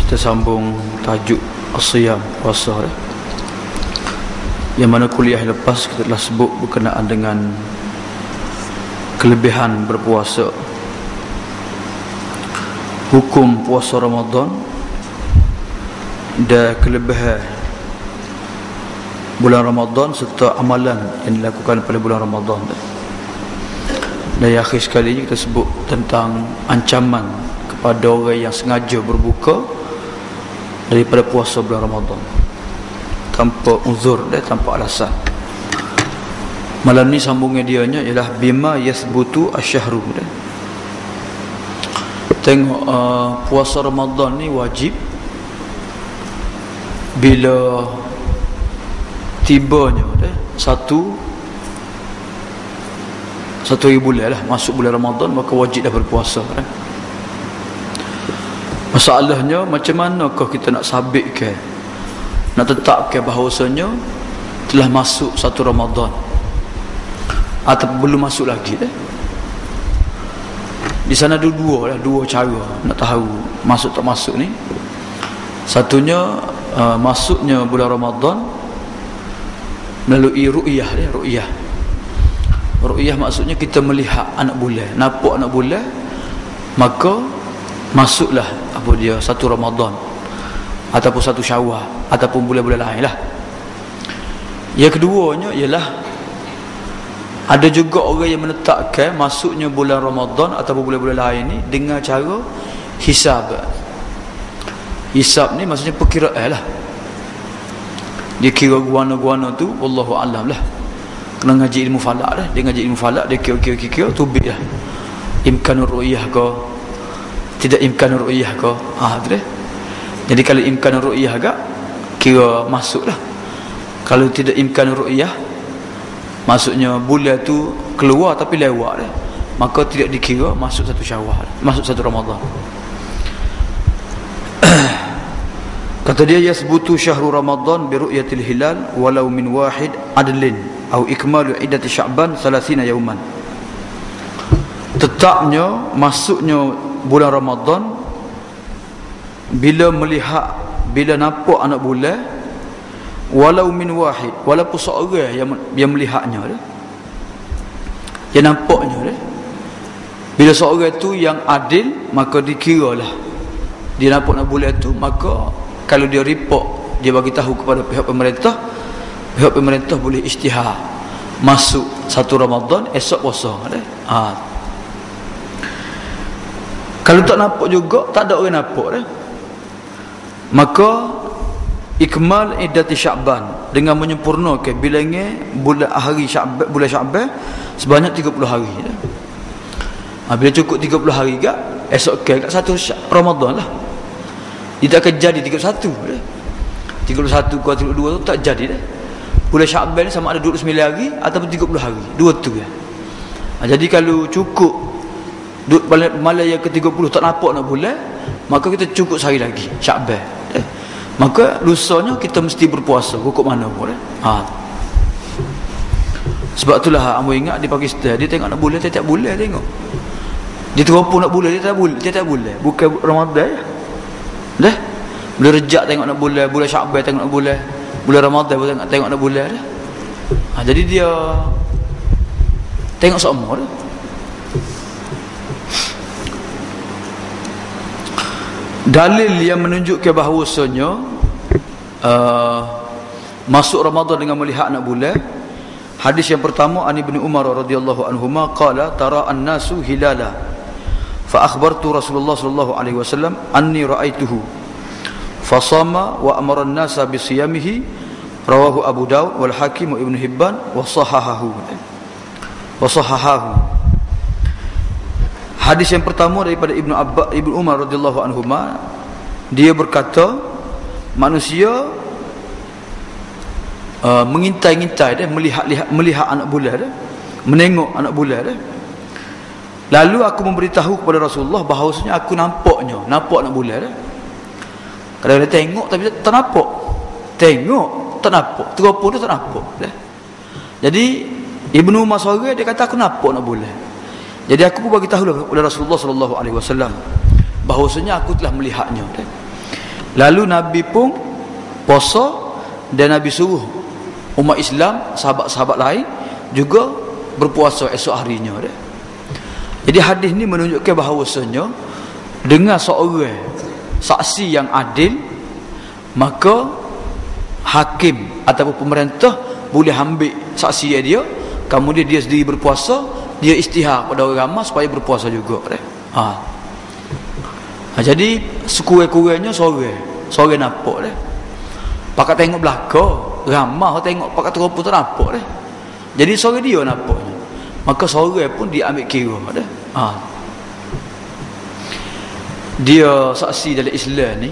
Kita sambung tajuk As-Siyam, puasa yang mana kuliah lepas kita telah sebut berkenaan dengan kelebihan berpuasa, hukum puasa Ramadan dan kelebihan bulan Ramadan serta amalan yang dilakukan pada bulan Ramadan. Dan yang akhir sekali kita sebut tentang ancaman kepada orang yang sengaja berbuka daripada puasa bulan Ramadan tanpa uzur dan tanpa alasan. Malam ni sambungnya dianya ialah bima yasbutu asyahru. Tengok puasa Ramadan ni wajib bila tibanya satu hari bulan lah, masuk bulan Ramadan, maka wajib dah berpuasa. Masalahnya macam manakah kita nak sabitkan, nak tetapkan bahawasanya telah masuk satu Ramadan atau belum masuk lagi. Di sana ada dua cara nak tahu masuk tak masuk ni. Satunya masuknya bulan Ramadan melalui ru'yah. Ru'yah maksudnya kita melihat anak bulan, nampak anak bulan, maka masuklah apa dia satu Ramadan ataupun satu Syawal ataupun bulan-bulan lain lah. Yang keduanya ialah ada juga orang yang menetapkan masuknya bulan Ramadan ataupun bulan-bulan lain ni dengan cara hisab. Hisab ni maksudnya perkiraan lah. Dia kira guana-guana tu wallahu alam lah. Kena ngaji ilmu falak dah. Dia ngaji ilmu falak, dia kira tubik lah. Imkanur ru'yah ke, tidak imkanur ru'yah ke, tu dah. Jadi kalau imkanur ru'yah agak kira masuk lah. Kalau tidak imkanur ru'yah, maksudnya bulan tu keluar tapi lewat dah, maka tidak dikira masuk satu Syawal, masuk satu Ramadan. Kata dia, yasbutu syahru Ramadan bi ru'yatil hilal walau min wahid adlin atau ikmalu iddati Sya'ban 30 yauman. Tetapnya masuknya bulan Ramadan bila nampak anak bulan walau min wahid, walaupun seorang yang melihatnya dah, yang nampaknya dah. Bila seorang tu yang adil, maka dikiralah dia nampak anak bulan tu, maka kalau dia report, dia bagi tahu kepada pihak pemerintah boleh isytihar masuk satu Ramadan, esok puasa dah. Kalau tak nampak juga, tak ada orang nampak dah, maka ikmal iddati Sya'ban, dengan menyempurnakan bilangan bulan Sya'ban sebanyak 30 hari dah. Bila cukup 30 hari gak, esok kat satu Ramadan lah. Dia tak akan jadi 31 dah. 31 ke 32 tu tak jadi dah. Bulan Sya'ban ni sama ada 29 hari ataupun 30 hari. Dua tu ya. Jadi kalau cukup malam yang ke-30 tak nampak nak bulan, maka kita cukup sehari lagi Sya'ban. Maka lusanya kita mesti berpuasa hukum mana pun. Sebab itulah ambo ingat di Pakistan dia tengok nak bulan tiap bulan tengok. Dia teropong nak bulan dia tak bulan. Bukan Ramadan ya. Dah. Bila rejak tengok nak bulan Sya'ban tengok nak bulan Ramadan pun tengok nak bulan dah. Jadi dia tengok semua dah. Dalil yang menunjukkan bahawasanya masuk Ramadan dengan melihat anak bulan. Hadis yang pertama, an Ibnu Umar radhiyallahu anhuma qala tara an-nasu hilala fa akhbartu Rasulullah sallallahu alaihi wasallam anni ra'aituhu fasama wa amara an-nasa bi siyamihi, rawahu Abu Daud wal Hakim wa Ibnu Hibban wa sahahahu. Hadis yang pertama daripada Ibnu Umar radhiyallahu anhuma, dia berkata manusia mengintai-ngintai dah, melihat anak bulan dah, menengok anak bulan dah. Lalu aku memberitahu kepada Rasulullah bahawasanya aku nampak anak bulan dah. Kalau dia tengok tapi tak nampak, tengok tak nampak, teropong tu tak nampak dah. Jadi Ibnu Umar sore dia kata aku nampak anak bulan. Jadi aku pun bagi tahu kepada Rasulullah sallallahu alaihi wasallam bahawasanya aku telah melihatnya. Lalu Nabi pun puasa, dan Nabi suruh umat Islam, sahabat-sahabat lain juga berpuasa esok harinya dah. Jadi hadis ni menunjukkan bahawasanya dengan seorang saksi yang adil, maka hakim ataupun pemerintah boleh ambil saksi dia, kemudian dia sendiri berpuasa, dia istihar pada orang ramai supaya berpuasa juga dah. Jadi sekurang-kurangnya sore nampak dah. Pakat tengok belakang, ramah tengok pakat terupa tak nampak dah. Jadi sore dia nampaknya, maka sore pun dia ambil kira dah. Dia saksi dalam Islam ni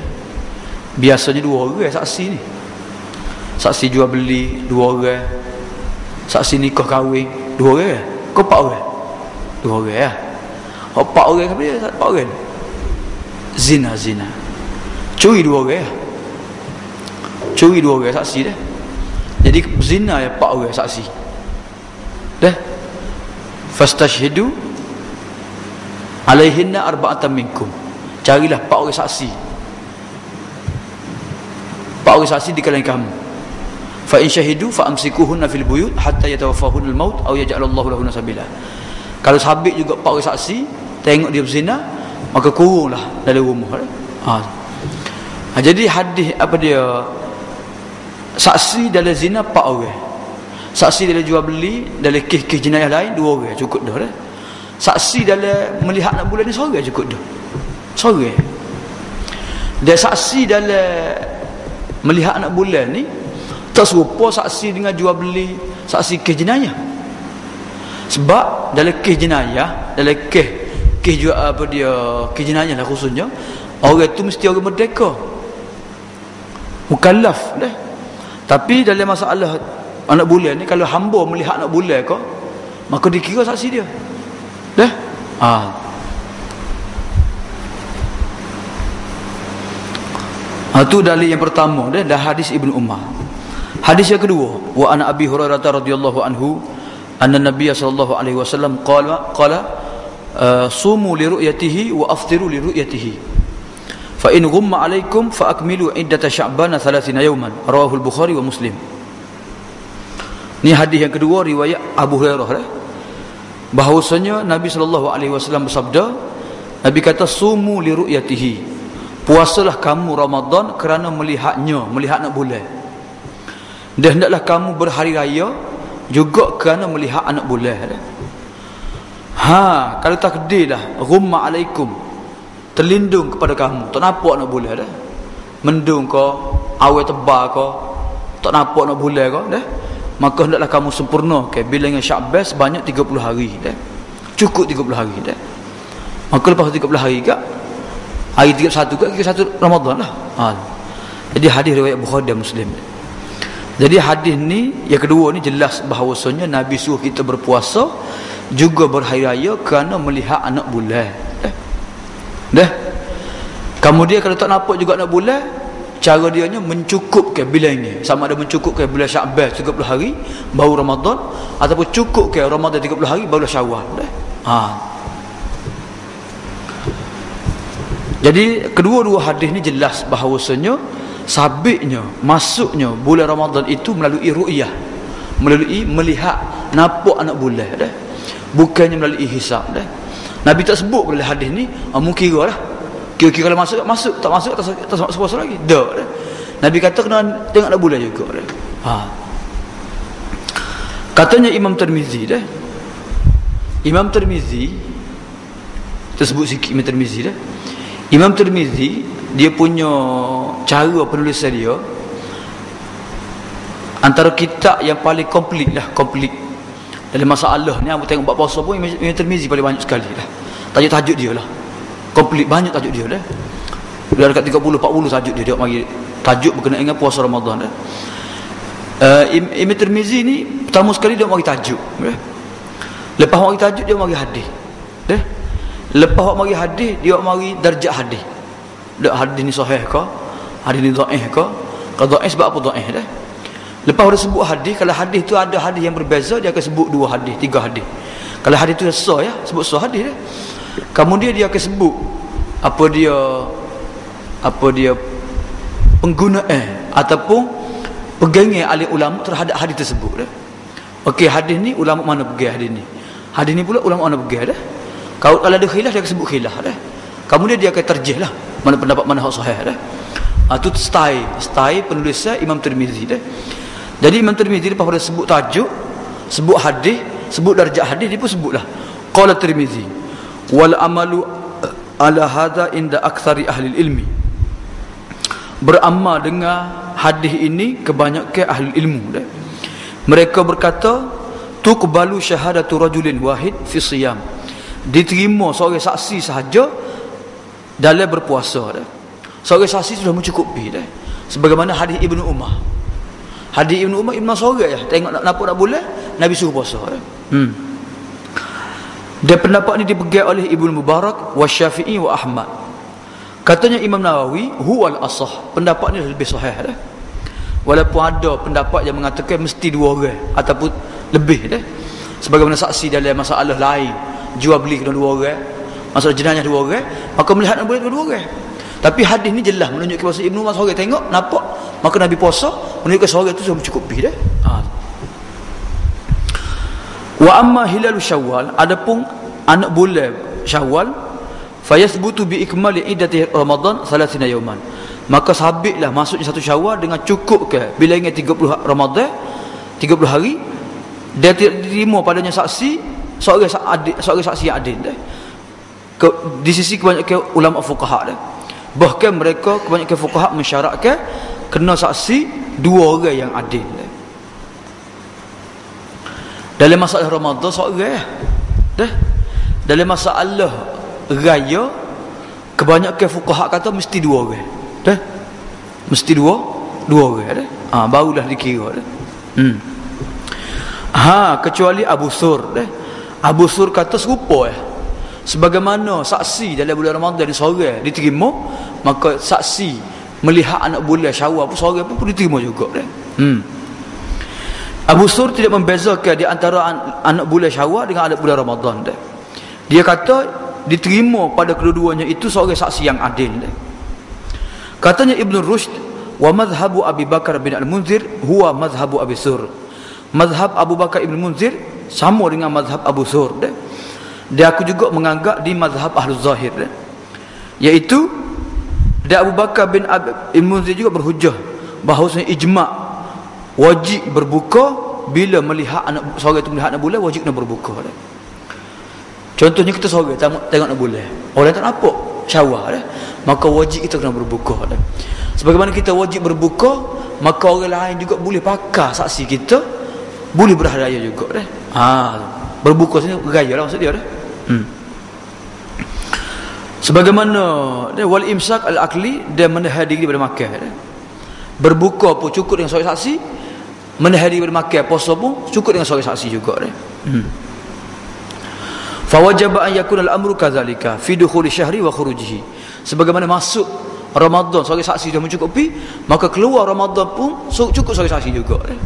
biasanya 2 orang saksi ni. Saksi jual beli 2 orang, saksi nikah kahwin 2 orang, kau 4 orang, 2 orang ya. 4 orang apa dia? 4 orang zina curi 2 orang ya. Curi 2 orang saksi dah. Jadi zina ya 4 orang saksi dah. Fastashhidu alaihinna arba'atan minkum, carilah 4 orang saksi, 4 orang saksi di kalangan kamu. Fa in syahidu fa amsikuhunna fil buyut hatta yatawaffahunal maut aw yaj'alallahu lahunna sabila. Kalau sabit juga 4 orang saksi tengok dia berzina, maka kurunglah dalam rumah. Jadi hadis apa dia, saksi dalam zina 4 orang, saksi dalam jual beli, dalam kes-kes jenayah lain 2 orang cukup dah. Saksi dalam melihat anak bulan ni seorang cukup dah, seorang. Dan saksi dalam melihat anak bulan ni tak serupa saksi dengan jual beli, saksi kes jenayah. Sebab dalam kes jenayah, dalam kes jual apa dia, kes jenayah lah khususnya, orang tu mesti orang merdeka, mukallaf dah. Tapi dalam masalah anak bulan ni, kalau hamba melihat anak bulan kau, maka dikira saksi dia dah. Itu dalil yang pertama dah hadis Ibnu Umar. Hadis yang kedua, wa ana Abi Hurairah radhiyallahu anhu anna Nabiy sallallahu alaihi wasallam qala sumu li ru'yatihi wa aftiru li ru'yatihi fa in ghumma alaikum fa akmilu iddata sya'ban 30 yawman, rawahu al-Bukhari wa Muslim. Ni hadis yang kedua riwayat Abu Hurairah dah, bahawasanya Nabi sallallahu alaihi wasallam bersabda, Nabi kata sumu li ru'yatihi, puasalah kamu Ramadan kerana melihatnya, melihat anak bulan. Dan hendaklah kamu berhari raya juga kerana melihat anak bulan. Kalau takdir dah ghumma alaikum, terlindung kepada kamu, tak nampak anak bulan dah, mendung kau, awal tebal kau, tak nampak anak bulan kau dah, maka hendaklah kamu sempurna ke bilangan Sya'ban sebanyak 30 hari dah. Cukup 30 hari dah. Maka lepas 30 hari kak, hari 31 kak, 31 Ramadan lah. Jadi hadis riwayat Bukhari dan Muslim. Jadi hadis ni yang kedua ni jelas bahawasanya Nabi suruh kita berpuasa juga berhari raya kerana melihat anak bulan. Dah. Kemudian kalau tak nampak juga anak bulan, cara dianya mencukupkan bilangan, sama ada mencukupkan bulan Sya'ban 30 hari baru Ramadan, ataupun cukupkan Ramadan 30 hari baru Syawal. Jadi kedua-dua hadis ni jelas bahawasanya sabitnya, masuknya bulan Ramadan itu melalui ru'yah, melalui melihat, nampak anak bulan dah, bukannya melalui hisab dah. Nabi tak sebut pada hadis ni mungkin kira lah, kira-kira kalau masuk, tak masuk tak puasa lagi dah. Nabi kata kena tengok anak bulan juga dah. Katanya Imam Tirmizi dah, Imam Tirmizi tersebut sikit Imam Tirmizi dah. Imam Tirmizi dia punya cara penulisan dia antara kitab yang paling komplit dalam masalah ni. Aku tengok bab puasa pun Imam Tirmizi paling banyak sekali lah tajuk-tajuk dia lah, komplit banyak tajuk dia dah. Dah dekat 30-40 tajuk dia mari tajuk berkenaan dengan puasa Ramadan dah. Imam Tirmizi ni pertama sekali dia mari tajuk dah. Lepas mari tajuk dia mari hadis dah. Lepas mari hadis dia mari darjah hadis. Dak hadis ni sahih ke, hadis ni dhaif ke? Kalau dhaif sebab apa dhaif dah. Lepas dia sebut hadis, kalau hadis tu ada hadis yang berbeza, dia akan sebut 2 hadis, 3 hadis. Kalau hadis tu sah ya, sebut sah hadis dah. Kemudian dia akan sebut apa dia penggunaan ataupun pegangan alim ulama terhadap hadis tersebut dah. Okey, hadis ni ulama mana pegang hadis ni? Hadis ni pula ulama mana pegang dah. Kalau ada khilaf dia akan sebut khilaf dah. Kemudian dia akan terjih lah mana pendapat mana hak sahih dah. Itu style penulisan Imam Tirmizi dah. Jadi Imam Tirmizi lepas pada sebut tajuk, sebut hadis, sebut darjah hadis, dia pun sebutlah qala Tirmizi wal amalu ala hadha inda aktsari ahli ilmi. Beramal dengan hadis ini kebanyakan ahli ilmu dah. Mereka berkata tuqbalu syahadatu rajulin wahid fi siyam. Diterima seorang saksi sahaja dalam berpuasa dah. Seorang saksi sudah mencukupi dah. Sebagaimana hadis Ibnu Umar. Hadis Ibnu Umar, Ibnu Mas'ud ya, tengok nak bulan Nabi suruh puasa dah. Dan pendapat ini dipegang oleh Ibnu Mubarak wa Syafi'i wa Ahmad. Katanya Imam Nawawi huwal asah, pendapat ini lebih sahih dah. Walaupun ada pendapat yang mengatakan mesti 2 orang ataupun lebih dah. Sebagaimana saksi dalam masalah lain, jual beli kena 2 orang, masalah jenayah 2 orang, maka melihat boleh 2 orang. Tapi hadis ni jelas menunjukkan bahasa Ibnu Umar seorang tengok nampak, maka Nabi puasa menunjukkan seorang itu sudah mencukupi dah. Wa amma hilalu Syawal, adapun anak bulan Syawal, fayasbutu bi ikmali iddati Ramadan 30 yawman. Maka sabitlah masuknya satu Syawal dengan cukup ke bilangan 30 Ramadan, 30 hari. Dia diterima padanya saksi seorang saksi yang adil dah. Di sisi kebanyakan ulama fuqaha dah. Bahkan mereka kebanyakan fuqaha mensyaratkan kena saksi 2 orang yang adil dah. Dalam masalah Ramadan seorang dah. Dalam masalah raya kebanyakan fuqaha kata mesti 2 orang dah. Mesti 2 orang dah. Barulah dikira dah. Kecuali Abu Sur dah. Abu Sur kata serupa sebagaimana saksi dalam bulan Ramadan seorang diterima, maka saksi melihat anak bulan Syawal pun seorang pun diterima juga dah. Abu Sur tidak membezakan di antara anak bulan Syawal dengan anak bulan Ramadan dah. Dia kata diterima pada kedua-duanya itu seorang saksi yang adil dah. Katanya Ibn Rushd, wa madhhabu Abi Bakar bin Al-Munzir huwa madhhabu Abi Sur. Madhhab Abu Bakar Ibn Munzir sama dengan madhhab Abu Sur dah. Dia aku juga menganggap di madhhab Ahlul Zahir dah. Iaitu dan Abu Bakar bin Ibn Munzir juga berhujah bahawa ijma' wajib berbuka bila melihat seorang itu melihat anak bulan, wajib kena berbuka dah. Contohnya kita seorang tengok anak bulan, orang tak nampak Syawal dah, maka wajib kita kena berbuka dah. Sebagaimana kita wajib berbuka, maka orang lain juga boleh pakai saksi kita, boleh berhari raya juga dah. Berbuka sini raya lah maksud dia dah. Sebagaimana dia wal imsak al akli, dia menahan diri daripada makan dah. Berbuka pun cukup dengan seorang saksi, menahan diri daripada makan puasa pun cukup dengan seorang saksi juga dah. Fa wajaba an yakuna al amru kadzalika fi dukhuli syahri wa khurujihi. Sebagaimana masuk Ramadan seorang saksi dah mencukupi, maka keluar Ramadan pun cukup seorang saksi juga dah.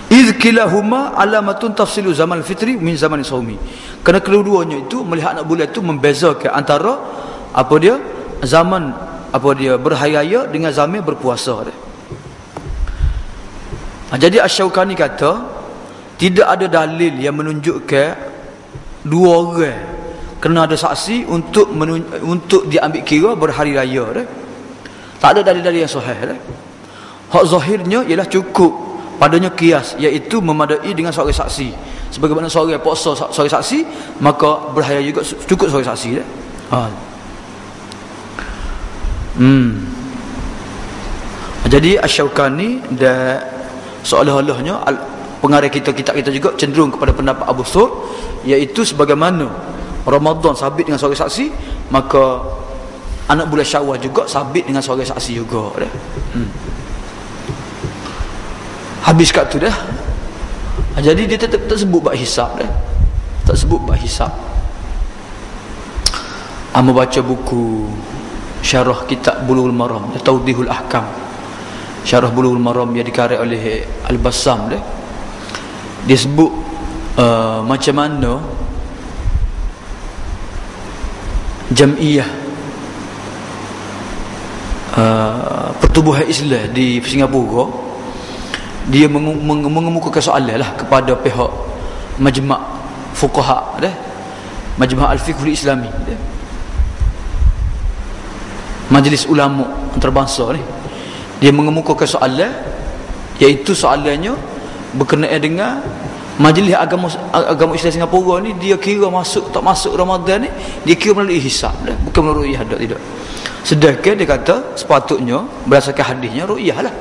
Idh kilahuma alamatun tafsilu zaman fitri min zaman saumi. Kerana kedua-duanya itu melihat anak bulan itu membezakan antara zaman berhari raya dengan zaman berpuasa dah. Jadi Asy-Syaukani kata tidak ada dalil yang menunjukkan 2 orang kena ada saksi untuk diambil kira berhari raya dah. Tak ada dalil-dalil yang sahih dah. Hak zahirnya ialah cukup padanya qiyas, iaitu memadai dengan seorang saksi. Sebagaimana seorang puasa seorang saksi, maka berhari juga cukup seorang saksi dah. Jadi Asy-Syaukani dan seolah-olahnya pengarang kitab kita juga cenderung kepada pendapat Abu Sur, iaitu sebagaimana Ramadan sabit dengan seorang saksi, maka anak bulan Syawal juga sabit dengan seorang saksi juga dah. Habis kat tu dah. Jadi dia tak sebut bab hisab dah. Tak sebut bab hisab. Amo baca buku syarah kitab Bulughul Maram, Tawdihul Ahkam. Syarah Bulughul Maram yang dikarang oleh Al-Bassam dah. Dia sebut macam mana jam'iyah pertubuhan Islam di Singapura, dia mengemukakan soalan lah kepada pihak Majma' Fuqaha dah, Majma' Al-Fiqhul Islami dah, Majlis Ulama Antarabangsa ni. Dia mengemukakan soalan, iaitu soalannya berkenaan dengan Majlis Agama Islam Singapura ni, dia kira masuk tak masuk Ramadan ni, dia kira melalui hisab dah, bukan melalui ru'yah tidak. Sedangkan dia kata sepatutnya berdasarkan hadisnya ru'yah lah.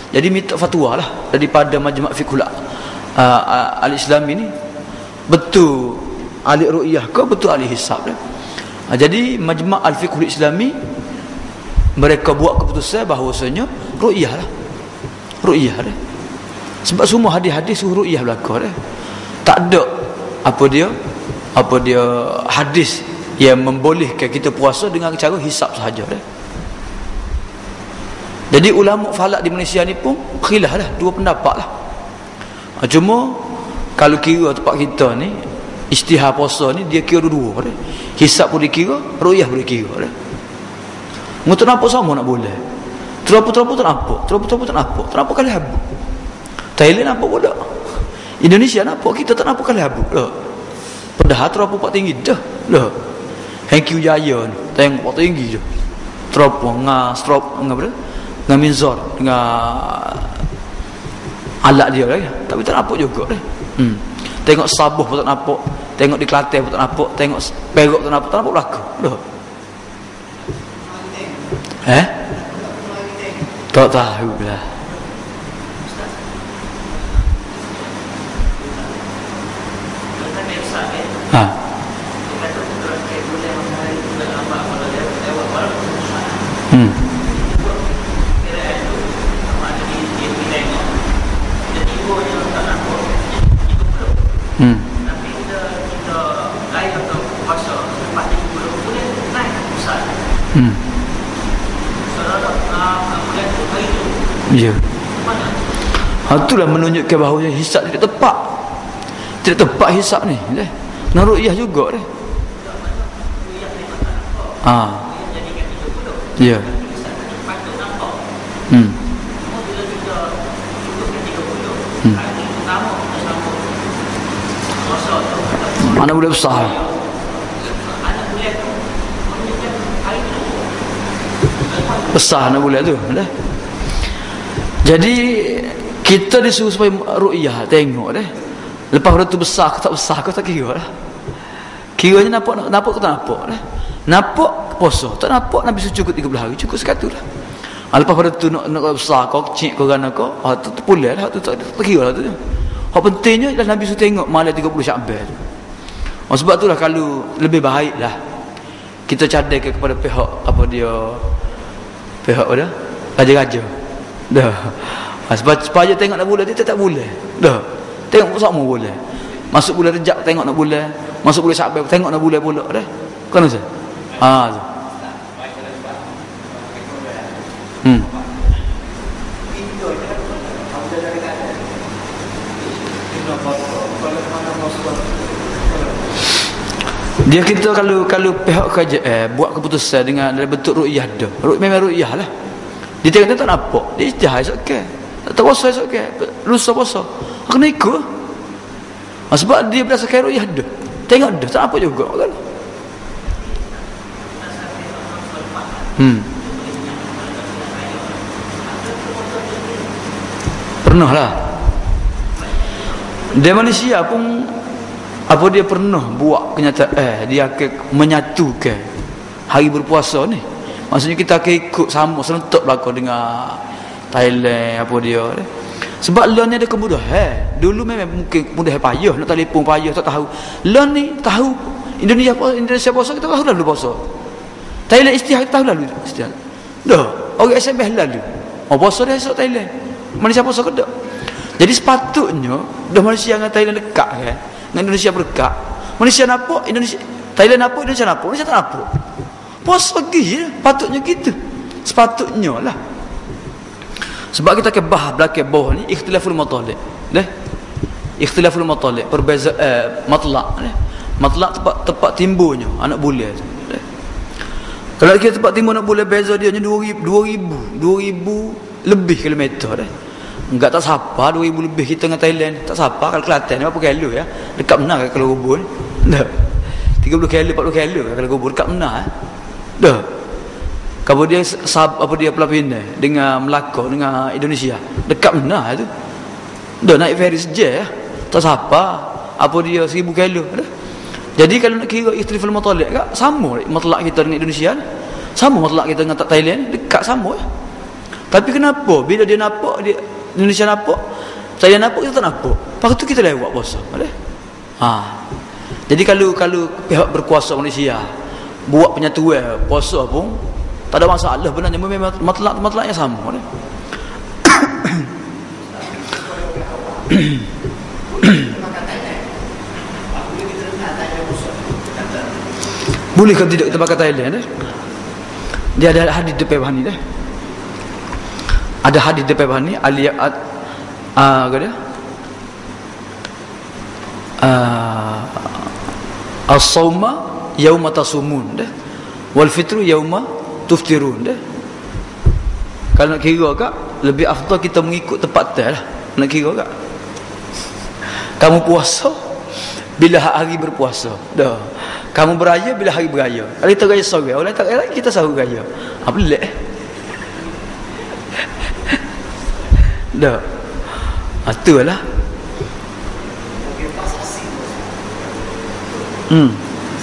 Jadi minta fatwa lah daripada Majma' Fiqhul Al-Islami ni, betul ahli ru'yah ke betul ahli hisab dah. Jadi Majma' Al-Fiqhul Islami mereka buat keputusan bahawasanya ru'yah lah, ru'yah dah. Sebab semua hadis-hadis suruh ru'yah belaka dah. Tak ada apa dia hadis yang membolehkan kita puasa dengan cara hisab sahaja dah. Jadi ulama falak di Malaysia ni pun khilaf lah, dua pendapat lah. Cuma kalau kira tempat kita ni istihar puasa ni, dia kira dua dah. Hisab pun dikira, ru'yah pun dikira dah. Ngotot nampak sama nak boleh. Terlalu tak nampak. Terlalu kali habis. Thailand nampak pula. Indonesia nampak, kita tak nampak kali habis. Loh. Padahal terlalu pak tinggi dah. Loh. Thank you Jaya ni. Tengok pak tinggi je. Terlalu apa dah? Dengan minzor, dengan alat dia lah. Tapi tak nampak juga dah. Tengok Sabah pun tak nampak. Tengok di Kelantan pun tak nampak. Tengok Perak pun tak nampak belakang. Loh. Tak tahu lah. Ya. Itulah menunjukkan bahawa hisab tidak tepat. Tidak tepat hisab ni. Nak ru'yah juga dah. Ya. Mana boleh besar. Besar nak boleh tu dah. Jadi kita disuruh supaya ru'yah, tengok dah. Lepas pada tu besar ke tak besar ke tak kira dah. Kiranya nampak ke tak nampak dah. Nampak puasa, tak nampak Nabi suruh cukup 30 hari, cukup sekatu lah. Lepas pada tu nak besar kau, kecil kau gana kau, tu boleh lah, tu tak kira lah tu. Hak pentingnya ialah Nabi suruh tengok malam 30 Syakban. Sebab itulah kalau lebih baik lah kita cadangkan kepada pihak pihak dah raja-raja dah. Supaya tengok nak bulan dia tak boleh dah. Tengok sama boleh. Masuk bulan Rejab tengok nak bulan, masuk bulan Syakban tengok nak bulan pula dah. Kan Ustaz? Tu. Dia kita kalau pihak kerajaan buat keputusan dengan dalam bentuk ru'yah dah. Memang ru'yah lah. Dia tengok dia tak nampak. Dia istihar esok ke. Tak puasa esok ke. Lusa puasa. Kena ikut. Sebab dia berdasarkan ru'yah dah. Tengok dah tak nampak juga kan. Pernah lah. Di Malaysia pun dia pernah buat kenyataan dia akan menyatukan hari berpuasa ni. Maksudnya kita akan ikut sama serentak belaka dengan Thailand dia. Sebab LON ni ada kemudahan. Dulu memang mungkin mudah payah, nak telefon payah tak tahu. LON ni tahu Indonesia puasa kita tahu lalu puasa. Thailand istihar kita tahu lalu istihar. Dah, orang SMS lalu. Puasa dah esok Thailand. Malaysia puasa ke tak? Jadi sepatutnya dah Malaysia dengan Thailand dekat kan. Dengan Indonesia berdekat. Malaysia nampak, Thailand nampak, Indonesia nampak. Malaysia tak nampak. Puasa lagi ya, patutnya gitu. Sepatutnya lah. Sebab kita akan bahas belakang bawah ni ikhtilaful matali'. Dah. Ikhtilaful matali', perbezaan matlaq. Matlaq tepat timbulnya anak bulan tu. Kalau kita tempat timur nak boleh beza dia hanya 2000 lebih kilometer dah. Enggak tak sapa 2000 lebih kita dengan Thailand. Tak sapa kalau Kelantan berapa kilo ya? Dekat benar kalau Kubur. Dah. 30 kilo 40 kilo kalau Kubur dekat benar. Dah. Kalau dia apa dia Pelapinai dengan Melaka dengan Indonesia. Dekat benar tu. Dah naik ferry saja ya. Tak sapa apa dia 1000 kilo dah. Jadi kalau nak kira ikhtilaful matalib kak sama matlak kita dengan Indonesia ni. Sama matlak kita dengan Thailand dekat sama ya. Tapi kenapa bila dia nampak dia Indonesia nampak, saya nampak kita tak nampak. Lepas tu kita lewat puasa. Boleh? Jadi kalau pihak berkuasa Malaysia buat penyatuan puasa pun tak ada masalah benarnya memang matlaknya sama. Boleh? Boleh ke tidak kita pakai Thailand dia ada hadis depan ni dah. Ada hadis depan ni aliyat kata as-sauma yauma tasumun dah wal fitru yauma tuftirun dah. Kalau nak kira kak lebih afdal kita mengikut tepat lah. Nak kira kak kamu puasa bila hari berpuasa dah. Kamu beraya bila hari beraya. Kalau kita raya sore, orang tak raya kita sahur raya. Pelik. Dah. Itulah.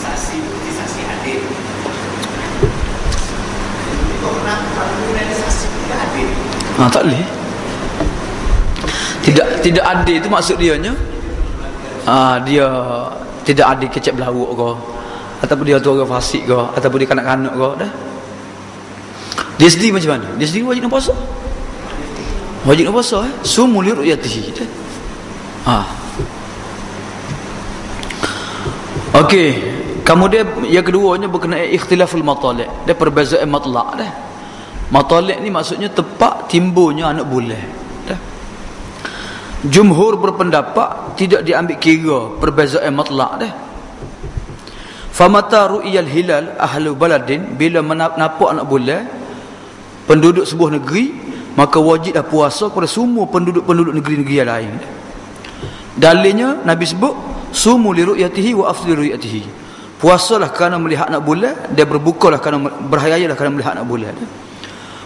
Saksi hadir. Tak boleh. Tidak adil itu maksud dia nya. Dia tidak adil kecek belawak ke, ataupun dia tu orang fasik ke, ataupun dia kanak-kanak ke dah. Dia sendiri macam mana? Dia sendiri wajib nak puasa. Wajib nak puasa sumu li ru'yatihi. Okey, kemudian yang keduanya berkenaan ikhtilaful matalib. Dia perbezaan matlak dah. Matalib ni maksudnya tempat timbulnya anak bulan. Dah. Jumhur berpendapat tidak diambil kira perbezaan matlak dah. Famata ru'yal hilal ahlu baladin, bila nampak anak bulan penduduk sebuah negeri, maka wajiblah puasa kepada semua penduduk-penduduk negeri-negeri yang lain. Dalilnya Nabi sebut sumu li ru'yatihi wa afdhu li ru'yatihi. Puasalah kerana melihat anak bulan, dia berbukalah kerana berhayalah kerana melihat anak bulan.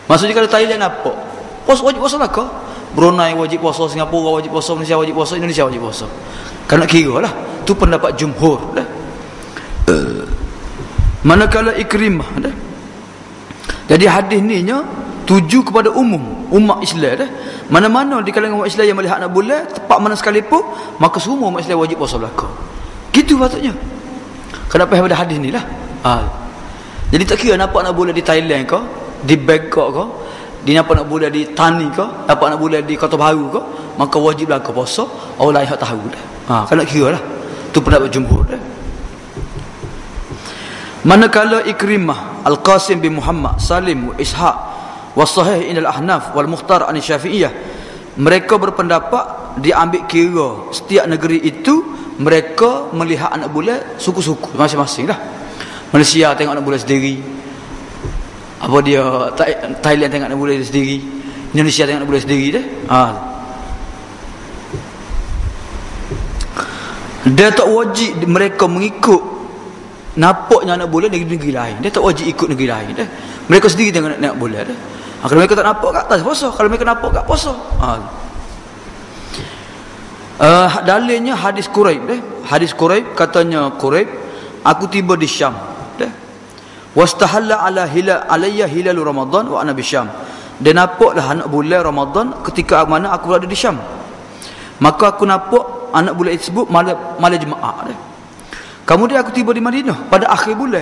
Maksudnya kalau Thailand nampak puasa wajib puasa lah ke? Brunei wajib puasa, Singapura wajib puasa, Malaysia wajib puasa, Indonesia wajib puasa. Kalau nak kira lah, tu pendapat jumhur dah. Manakala Ikrimah dah. Jadi hadis ni nya tuju kepada umat Islam dah. Mana-mana di kalangan umat Islam yang melihat anak bulan tepat mana sekalipun, maka semua umat Islam wajib puasa belaka. Gitu patutnya. Kenapa pada hadis ni lah. Jadi tak kira nampak anak bulan di Thailand ke, di Bangkok ke, dia nampak nak bulan di Tani ke, nampak nak bulan di Kota Baru ke, maka wajiblah ke puasa. Allah yang tahu dah. Kan nak kira lah. Tu pendapat jumhur dah. Manakala Ikrimah, Al-Qasim bin Muhammad, Salim, Ishaq, was-sahih inal Ahnaf wal Mukhtar an Syafi'iyah, mereka berpendapat diambil kira setiap negeri itu mereka melihat anak bulan suku-suku masing-masing lah. Malaysia tengok anak bulan sendiri, apa dia Thailand tengok anak bulan sendiri, Indonesia tengok anak bulan sendiri dah. Dia tak wajib mereka mengikut nampaknya anak bulan negeri-negeri lain. Dia tak wajib ikut negeri lain dah. Mereka sendiri tengok nak bulan dah. Kalau mereka tak nampak kat atas puasa, kalau mereka nampak kat puasa. Dalilnya hadis Quraib dah. Hadis Quraib katanya Quraib, aku tiba di Syam dah. Wastahalla ala hilal alayya hilal Ramadan wa ana bi Syam. Dia nampaklah anak bulan Ramadan ketika mana aku berada di Syam. Maka aku nampak anak bulan tersebut malam Jumaat dah. Kemudian aku tiba di Madinah pada akhir bulan.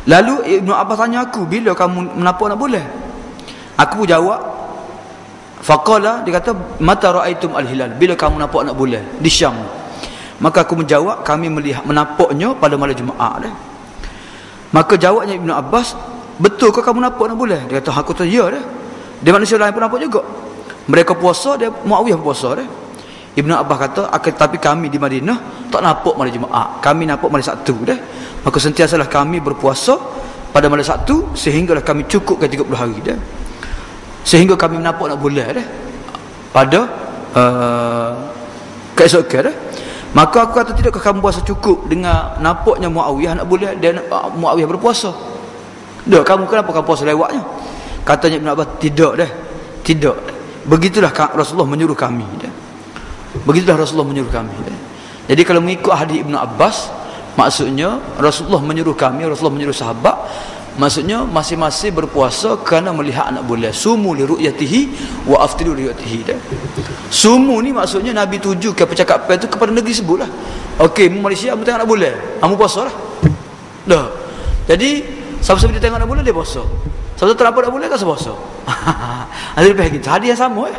Lalu Ibnu Abbas tanya aku, bila kamu nampak anak bulan? Aku jawab, faqala, dia kata, mata ra'aitum al-hilal, bila kamu nampak anak bulan di Syam? Maka aku menjawab, kami melihat menampaknya pada malam Jumaat dah. Maka jawabnya Ibnu Abbas, betul ke kamu nampak anak bulan? Dia kata, aku kata ya dah. Dia manusia lain pun nampak juga. Mereka puasa, dia Muawiyah puasa dah. Ibnu Abbas kata, tapi kami di Madinah tak nampak malam Jumaat, kami nampak malam Sabtu dah. Maka sentiasalah kami berpuasa pada malam Sabtu sehinggalah kami cukupkan 30 hari dah. Sehingga kami nampak nak bulan dah pada keesokan dah. Maka aku kata, tidakkah kamu puasa cukup dengan nampaknya Muawiyah nak bulan dan Muawiyah berpuasa? Dah, kamu kenapa kamu puasa lewatnya? Katanya Ibn Abbas, tidak dah. Tidak. Begitulah Rasulullah menyuruh kami dah. Begitulah Rasulullah menyuruh kami dah. Jadi kalau mengikut hadis Ibn Abbas, maksudnya Rasulullah menyuruh kami, Rasulullah menyuruh sahabat, maksudnya masing-masing berpuasa kerana melihat anak bulan. Sumu li ru'yatihi wa aftiru li ru'yatihi dah. Sumu ni maksudnya Nabi tujukan percakapan itu kepada negeri sebutlah. Okey, Malaysia kamu tengok anak bulan, kamu puasalah. Dah. Jadi siapa-siapa dia tengok anak bulan dia puasa. Siapa terdapat anak bulan kan puasa. Ada lebih gitu. Hadis yang sama ya.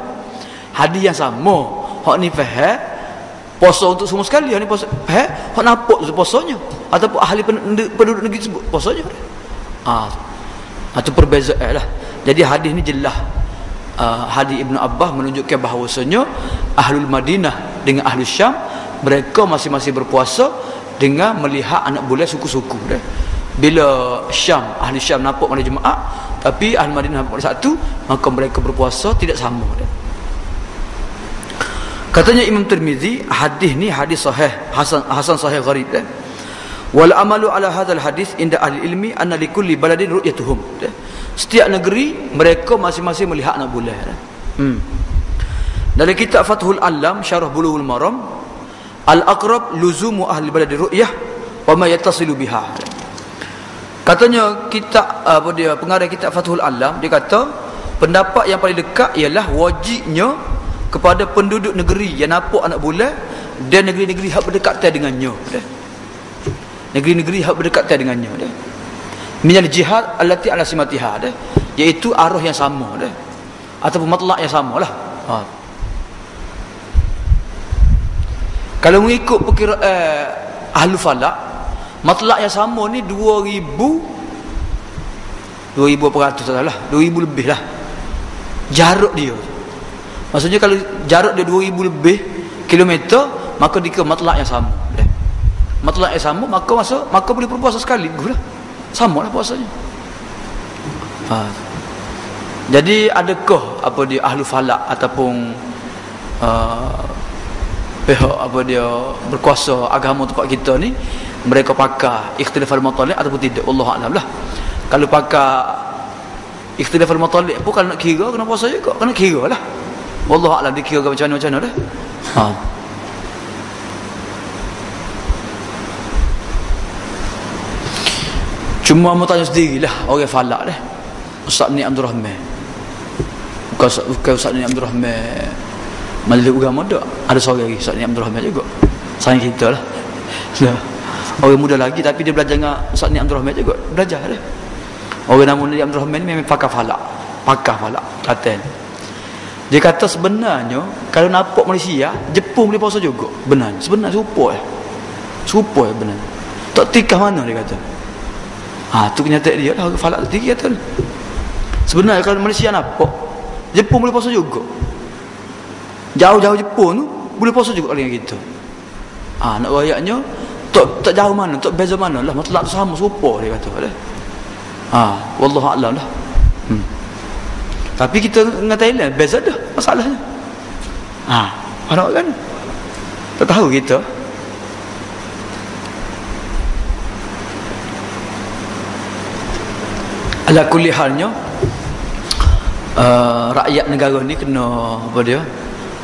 Hadis yang sama. Hak ni faham puasa untuk semua sekali, hak ni puasa faham hak nampak puasanya ataupun ahli penduduk negeri sebut puasanya. Itu perbezaan lah. Jadi hadis ni jelas. Hadis Ibn Abbas menunjukkan bahawasanya Ahlul Madinah dengan Ahlul Syam, mereka masing-masing berpuasa dengan melihat anak bulan suku-suku dah. Bila Syam, Ahli Syam nampak pada Jumaat, tapi Ahlul Madinah nampak pada Sabtu, maka mereka berpuasa tidak sama dah. Katanya Imam Tirmizi, hadis ni hadis sahih, hasan sahih gharib dah. Wal amalu ala hadzal hadis inda ahli ilmi anna likulli baladin ru'yatuhum. Setiap negeri mereka masing-masing melihat anak bulan. Dalam kitab Fathul Alam Syarah Bulughul Maram, al-aqrab luzumu ahli baladi ru'yah wa ma yattasilu biha. Katanya kitab pengarang kitab Fathul Alam, dia kata pendapat yang paling dekat ialah wajibnya kepada penduduk negeri yang nampak anak bulan dan negeri-negeri hak berdekatan dengannya. Negeri-negeri hak berdekatan dengannya dah. Minal jihad allati ala simatiha dah, iaitu arah yang sama dah ataupun matlaq yang samalah. Kalau mengikut perkiraan ahli falak, matlaq yang sama ni 2000 salah, 2000 lebih lah jarak dia. Maksudnya kalau jarak dia 2000 lebih kilometer, maka dikira matlaq yang sama dah. Matlaq yang sama, maka boleh berpuasa sekali lah. Sama lah puasanya. Jadi adakah ahli falak ataupun pihak berkuasa agama tempat kita ni, mereka pakai ikhtilaf al-matali' ataupun tidak? Wallahu a'lam lah. Kalau pakai ikhtilaf al-matali' pun kalau nak kira kena puasa juga, kena kira lah. Wallahu a'lam dikira macam mana dah. Cuma mau tanya sendirilah orang falak dah. Ustaz ni Abdul Rahman. Bukan Ustaz ni Abdul Rahman Majlis Agama dak. Ada seorang lagi Ustaz ni Abdul Rahman juga. Sayang kita lah. Orang muda lagi tapi dia belajar dengan Ustaz ni Abdul Rahman juga. Belajar dah. Orang nama ni Abdul Rahman ni memang pakar falak. Kata. Dia kata sebenarnya kalau nampak Malaysia, Jepun boleh puasa juga. Benar. Sebenarnya serupa benar. Tak tikah mana dia kata. Tu kenyataan dia lah. Falak tinggi kata. Sebenarnya kalau Malaysia nampak, Jepun boleh puasa juga. Jauh-jauh Jepun tu boleh puasa juga dengan kita. Nak rayaknya tak jauh mana, tak beza mana lah, matlaq tu sama serupa dia kata dah. Wallahu a'lam lah. Tapi kita dengan Thailand beza dah masalahnya. Orang kan tak tahu kita. Ala kulli halnya rakyat negara ni kena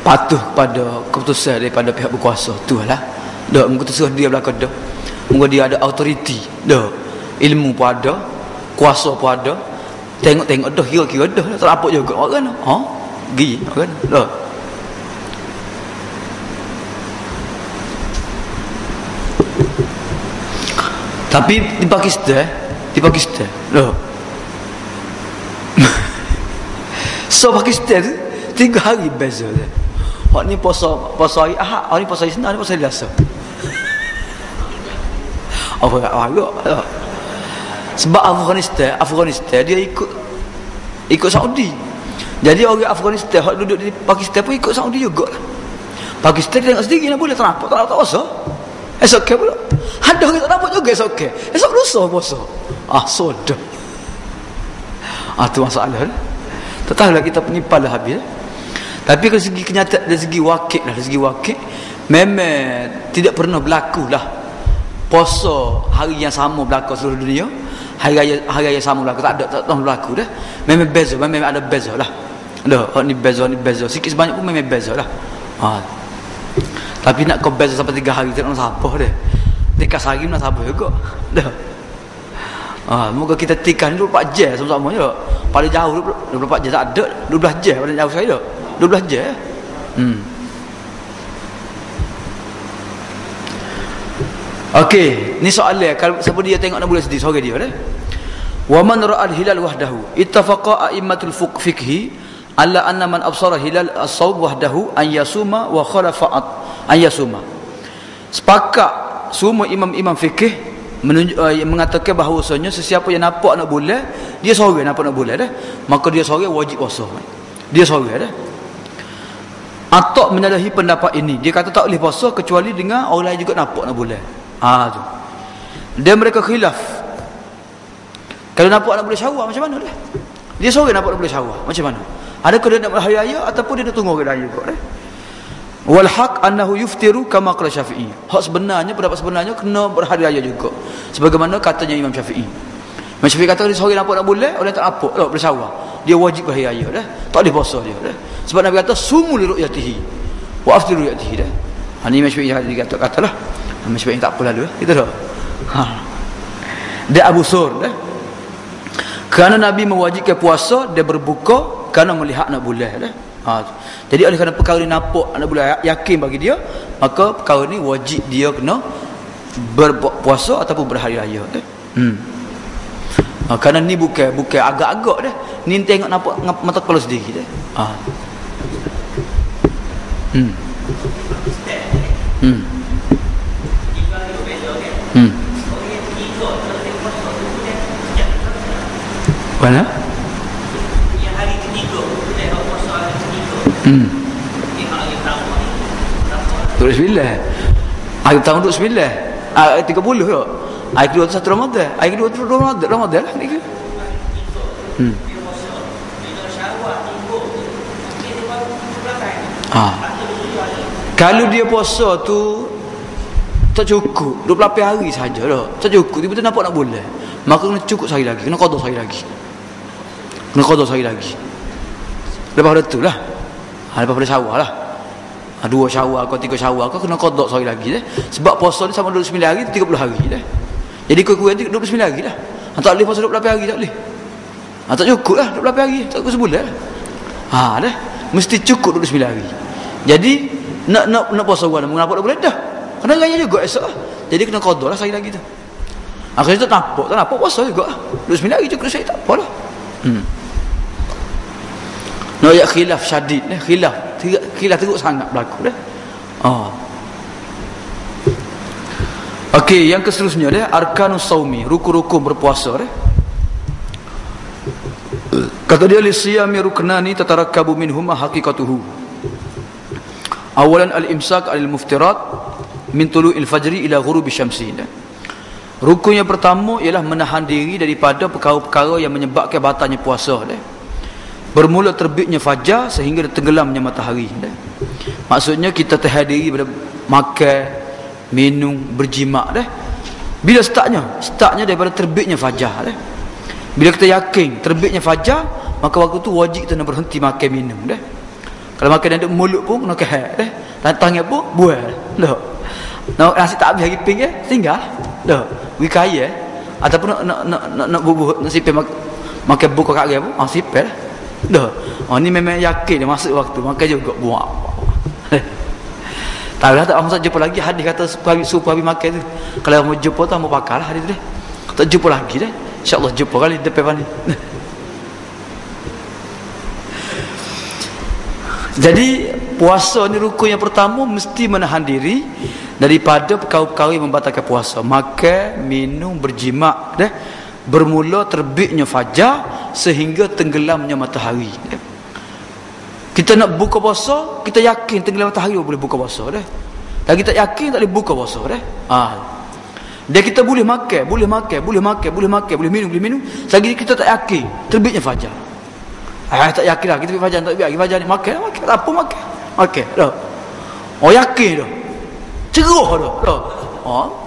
patuh pada keputusan daripada pihak berkuasa tu lah. Dak keputusan dia belaka dah. Moga dia ada authority dah. Ilmu pun ada, kuasa pun ada. Tengok dah, kira-kira dah tak apa juga orang. Gi orang dah. Tapi di Pakistan dah. So Pakistan tu 3 hari beza dia. Hak ni puasa hari Ahad, hari ni puasa hari Isnin, hari ni puasa hari Selasa. Sebab Afghanistan dia ikut Saudi. Jadi orang Afghanistan hak duduk di Pakistan pun ikut Saudi juga lah. Pakistan dia tengok sendiri nak boleh tak puasa. Esok ke pula. Ada orang tak dapat juga esok ke. Esok lusa puasa. Sudah. Tu masalah dah. Tak tahulah kita penipal dah habis. Tapi dari segi kenyataan, dari segi wakil lah, dari segi wakil memang tidak pernah berlaku lah puasa hari yang sama berlaku seluruh dunia. Hari raya sama berlaku, tak ada berlaku dah. Memang beza, memang ada beza lah. Ni beza, sikit sebanyak pun memang beza lah. Tapi nak kau beza sampai 3 hari tak nak siapa dah. Tikas hari nak siapa juga. Dah. Moga kita tikan 24 jam sama-sama je. Paling jauh 24 jam tak ada, 12 jam paling jauh sekali dah. 12 jam. Okey, ni soalan kalau siapa dia tengok nak boleh sedih sore dia dah. Wa man ra'al hilal wahdahu ittafaqa a'immatul fiqhi alla anna man absara hilal as-sawm wahdahu an yasuma wa khalafa an yasuma. Sepakat semua imam-imam fikih mengatakan bahawasanya sesiapa yang nampak nak bulan, dia sore nampak nak bulan dah, maka dia sore wajib puasa. Dia sore dah. Atok menyalahi pendapat ini. Dia kata tak boleh puasa kecuali dengan orang lain juga nampak nak bulan. Tu. Dan mereka khilaf. Kalau nampak nak boleh syawal macam mana dah? Dia sore nampak nak boleh syawal macam mana? Adakah dia nak berhari raya ataupun dia nak tunggu hari raya kok dah? Wal haq annahu yuftiru kama qala Syafi'i. Hak sebenarnya, pendapat sebenarnya kena berhari raya juga. Sebagaimana katanya Imam Syafi'i. Imam Syafi'i kata dia sore nampak nak bulan, orang tak nampak tak boleh syawal. Dia wajib berhari raya dah. Tak boleh puasa dia dah. Sebab Nabi kata sumu li ru'yatihi wa aftiru li ru'yatihi dah. Ni Imam Syafi'i katalah. Imam Syafi'i tak apa lalu kita dah. Dia Abu Sur dah. Kerana Nabi mewajibkan puasa, dia berbuka kerana melihat nak bulan dah. Jadi oleh kerana perkara ni nampak nak bulan yakin bagi dia, maka perkara ni wajib dia kena berpuasa ataupun berhari raya dah. Kerana ni bukan agak-agak dah. Ni tengok nampak mata kepala sendiri dah. Mana? Yang hari ketiga, lewat puasa hari ketiga. Yang hari pertama ni, Duduk 9. Hari pertama duduk 9. 30 tak? Hari kedua tu 1 Ramadan. Hari kedua tu Ramadan lah. Dia puasa. Bila syawal tunggu, dia baru 17 hari. Kalau dia puasa tu tak cukup 28 hari saja dah. Tak cukup, tiba-tiba nampak nak bulan, maka kena cukup sehari lagi, kena qada sehari lagi. Kena qada sehari lagi. Lepas pada tu lah. Lepas pada syawal lah. 2 syawal kau 3 syawal kau kena qada sehari lagi dah. Sebab puasa ni sama 29 hari 30 hari dah. Jadi kurang 29 hari lah. Tak boleh puasa 28 hari, tak boleh. Tak cukup lah 28 hari, tak cukup sebulan lah. Dah. Mesti cukup 29 hari. Jadi nak puasa bulan mengapa tak boleh dah. Kena raya juga esok lah. Jadi kena qada lah sehari lagi tu. Akhirnya tak nampak puasa juga lah. 29 hari cukup saya tak apa lah. Ya khilaf syadid dah. Khilaf teruk sangat berlaku dah. Okey, yang seterusnya dah arkanus saumi, rukun-rukun berpuasa dah. Kata dia li siyami ruknani tatarakkabu minhuma haqiqatuhu. Awalan al-imsak al-muftirat min tulu'il fajri ila ghurubi syamsi. Rukun yang pertama ialah menahan diri daripada perkara-perkara yang menyebabkan batalnya puasa dah. Bermula terbitnya fajar sehingga tenggelamnya matahari dah. Maksudnya kita tahan diri daripada makan, minum, berjimak dah. Bila startnya daripada terbitnya fajar dah. Bila kita yakin terbitnya fajar, maka waktu tu wajib kita nak berhenti makan minum dah. Kalau makan dalam mulut pun kena kehat dah. Tangan pun buah dah. Nasi tak habis hari ping tinggal dah. Wikaya ataupun nak bubuh nasi ping makan buka kat dia pun sipel dah. Ni memang yakin dia masuk waktu makan juga buat. Tak lah, tak masa jumpa lagi hadis kata suruh habis makan tu. Kalau mau jumpa tu mau pakai lah hadis tu deh. Tak jumpa lagi dah. InsyaAllah jumpa kali depan ni. Jadi puasa ni rukun yang pertama mesti menahan diri daripada perkara-perkara yang membatalkan puasa. Makan, minum, berjimak dah. Bermula terbitnya fajar sehingga tenggelamnya matahari. Kita nak buka puasa, kita yakin tenggelam matahari boleh buka puasa dah. Lagi tak yakin tak boleh buka puasa dah. Dia kita boleh makan, boleh minum. Selagi kita tak yakin terbitnya fajar. Tak yakin dah kita terbit fajar, tak terbit lagi fajar ni makan tak apa makan. Okey, dah. Oh yakin dah. Cerah dah.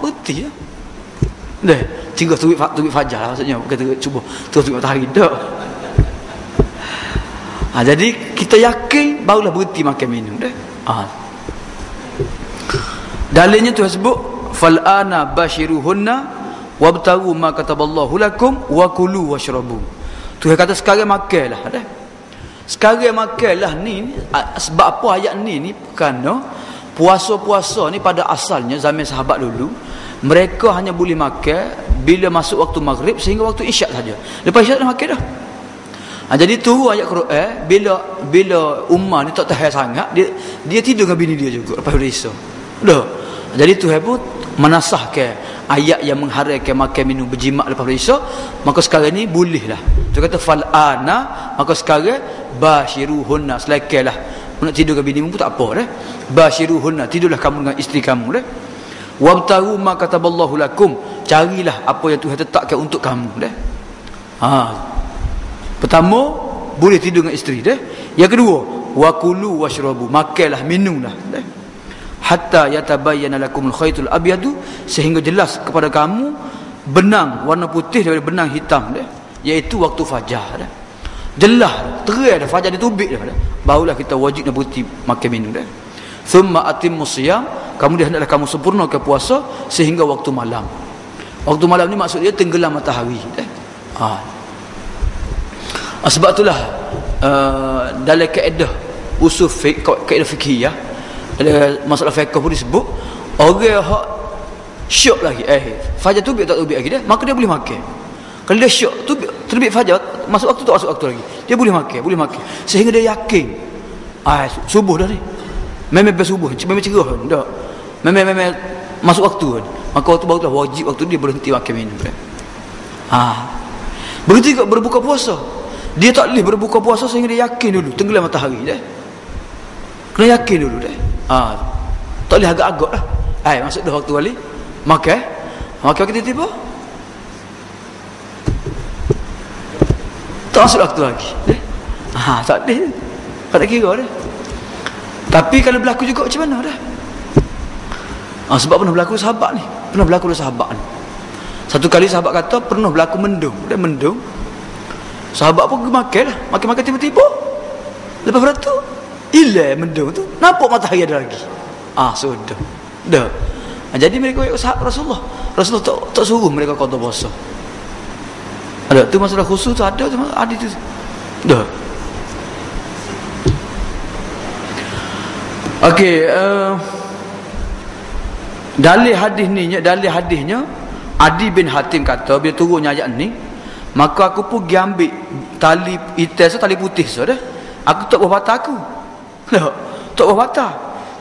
Betul dah. Dah, tinggal terbit fajar lah maksudnya, bukan cuba terus terbit matahari dah. Jadi kita yakin barulah berhenti makan minum dah. Dalilnya Tuhan sebut fal'ana bashiruhunna wabtagu ma kataballahu lakum wa kulu washrabu. Tuhan kata sekarang makanlah dah. Sekarang makanlah ni sebab apa ayat ni kerana puasa-puasa ni pada asalnya zaman sahabat dulu mereka hanya boleh makan bila masuk waktu maghrib sehingga waktu isyak saja. Lepas isyak dah makan dah. Jadi turun ayat Quran bila ummah ni tak tahan sangat dia tidur dengan bini dia juga lepas isyak. Dah. Jadi Tuhan pun menasahkan ayat yang mengharamkan makan minum berjimat lepas isyak, maka sekarang ni bolehlah. Dia kata fal'ana, maka sekarang bashiruhunna, selakarlah nak tidur dengan bini pun tak apa dah. Bashiruhunna, tidurlah kamu dengan isteri kamu dah. Wabtaru ma kataballahu lakum, carilah apa yang Tuhan tetapkan untuk kamu dah. Pertama, boleh tidur dengan isteri dah. Yang kedua, wakulu washrabu, makanlah minumlah dah. Hatta yatabayyana lakumul khaytul abyadu, sehingga jelas kepada kamu benang warna putih daripada benang hitam dah, iaitu waktu fajar dah. Jelas terang dah fajar ditubik dah. Barulah kita wajib nak berhenti makan minum dah. Thumma atimmus siyam, kemudian hendaklah kamu sempurnakan puasa sehingga waktu malam. Waktu malam ni maksud dia tenggelam matahari dah. Sebab itulah dalam kaedah usul fiqh, kaedah fiqhiyah, dalam masalah fiqh pun disebut orang hak syok lagi fajar tubik tak tubik lagi dah, maka dia boleh makan. Kalau dia syok terbit fajar masuk waktu tak masuk waktu lagi, dia boleh makan sehingga dia yakin subuh dah ni memang subuh memang cerah dah, memang masuk waktu kan, maka waktu barulah wajib waktu dia berhenti makan minum dah. Berhenti kat berbuka puasa, dia tak boleh berbuka puasa sehingga dia yakin dulu tenggelam matahari dah. Kena yakin dulu dah. Tak boleh agak-agak lah. Masuk dah waktu balik makan tiba-tiba tak masuk waktu lagi tak boleh, tak nak kira dah. Tapi kalau berlaku juga macam mana dah? Sebab pernah berlaku sahabat ni, satu kali sahabat kata pernah berlaku mendung, sahabat pun makan lah, makan tiba-tiba lepas tu hilang mendung tu, nampak matahari ada lagi. Sudah dah. Jadi mereka ikut Rasulullah tak suruh mereka qada puasa. Ada tu masalah khusus tu, ada tu dah. Okey, dalil hadisnya Adi bin Hatim kata bila turunnya ayat ni, maka aku pun pergi ambil tali itas, tali putih dah. Aku tak buah patah aku. Tak buah patah.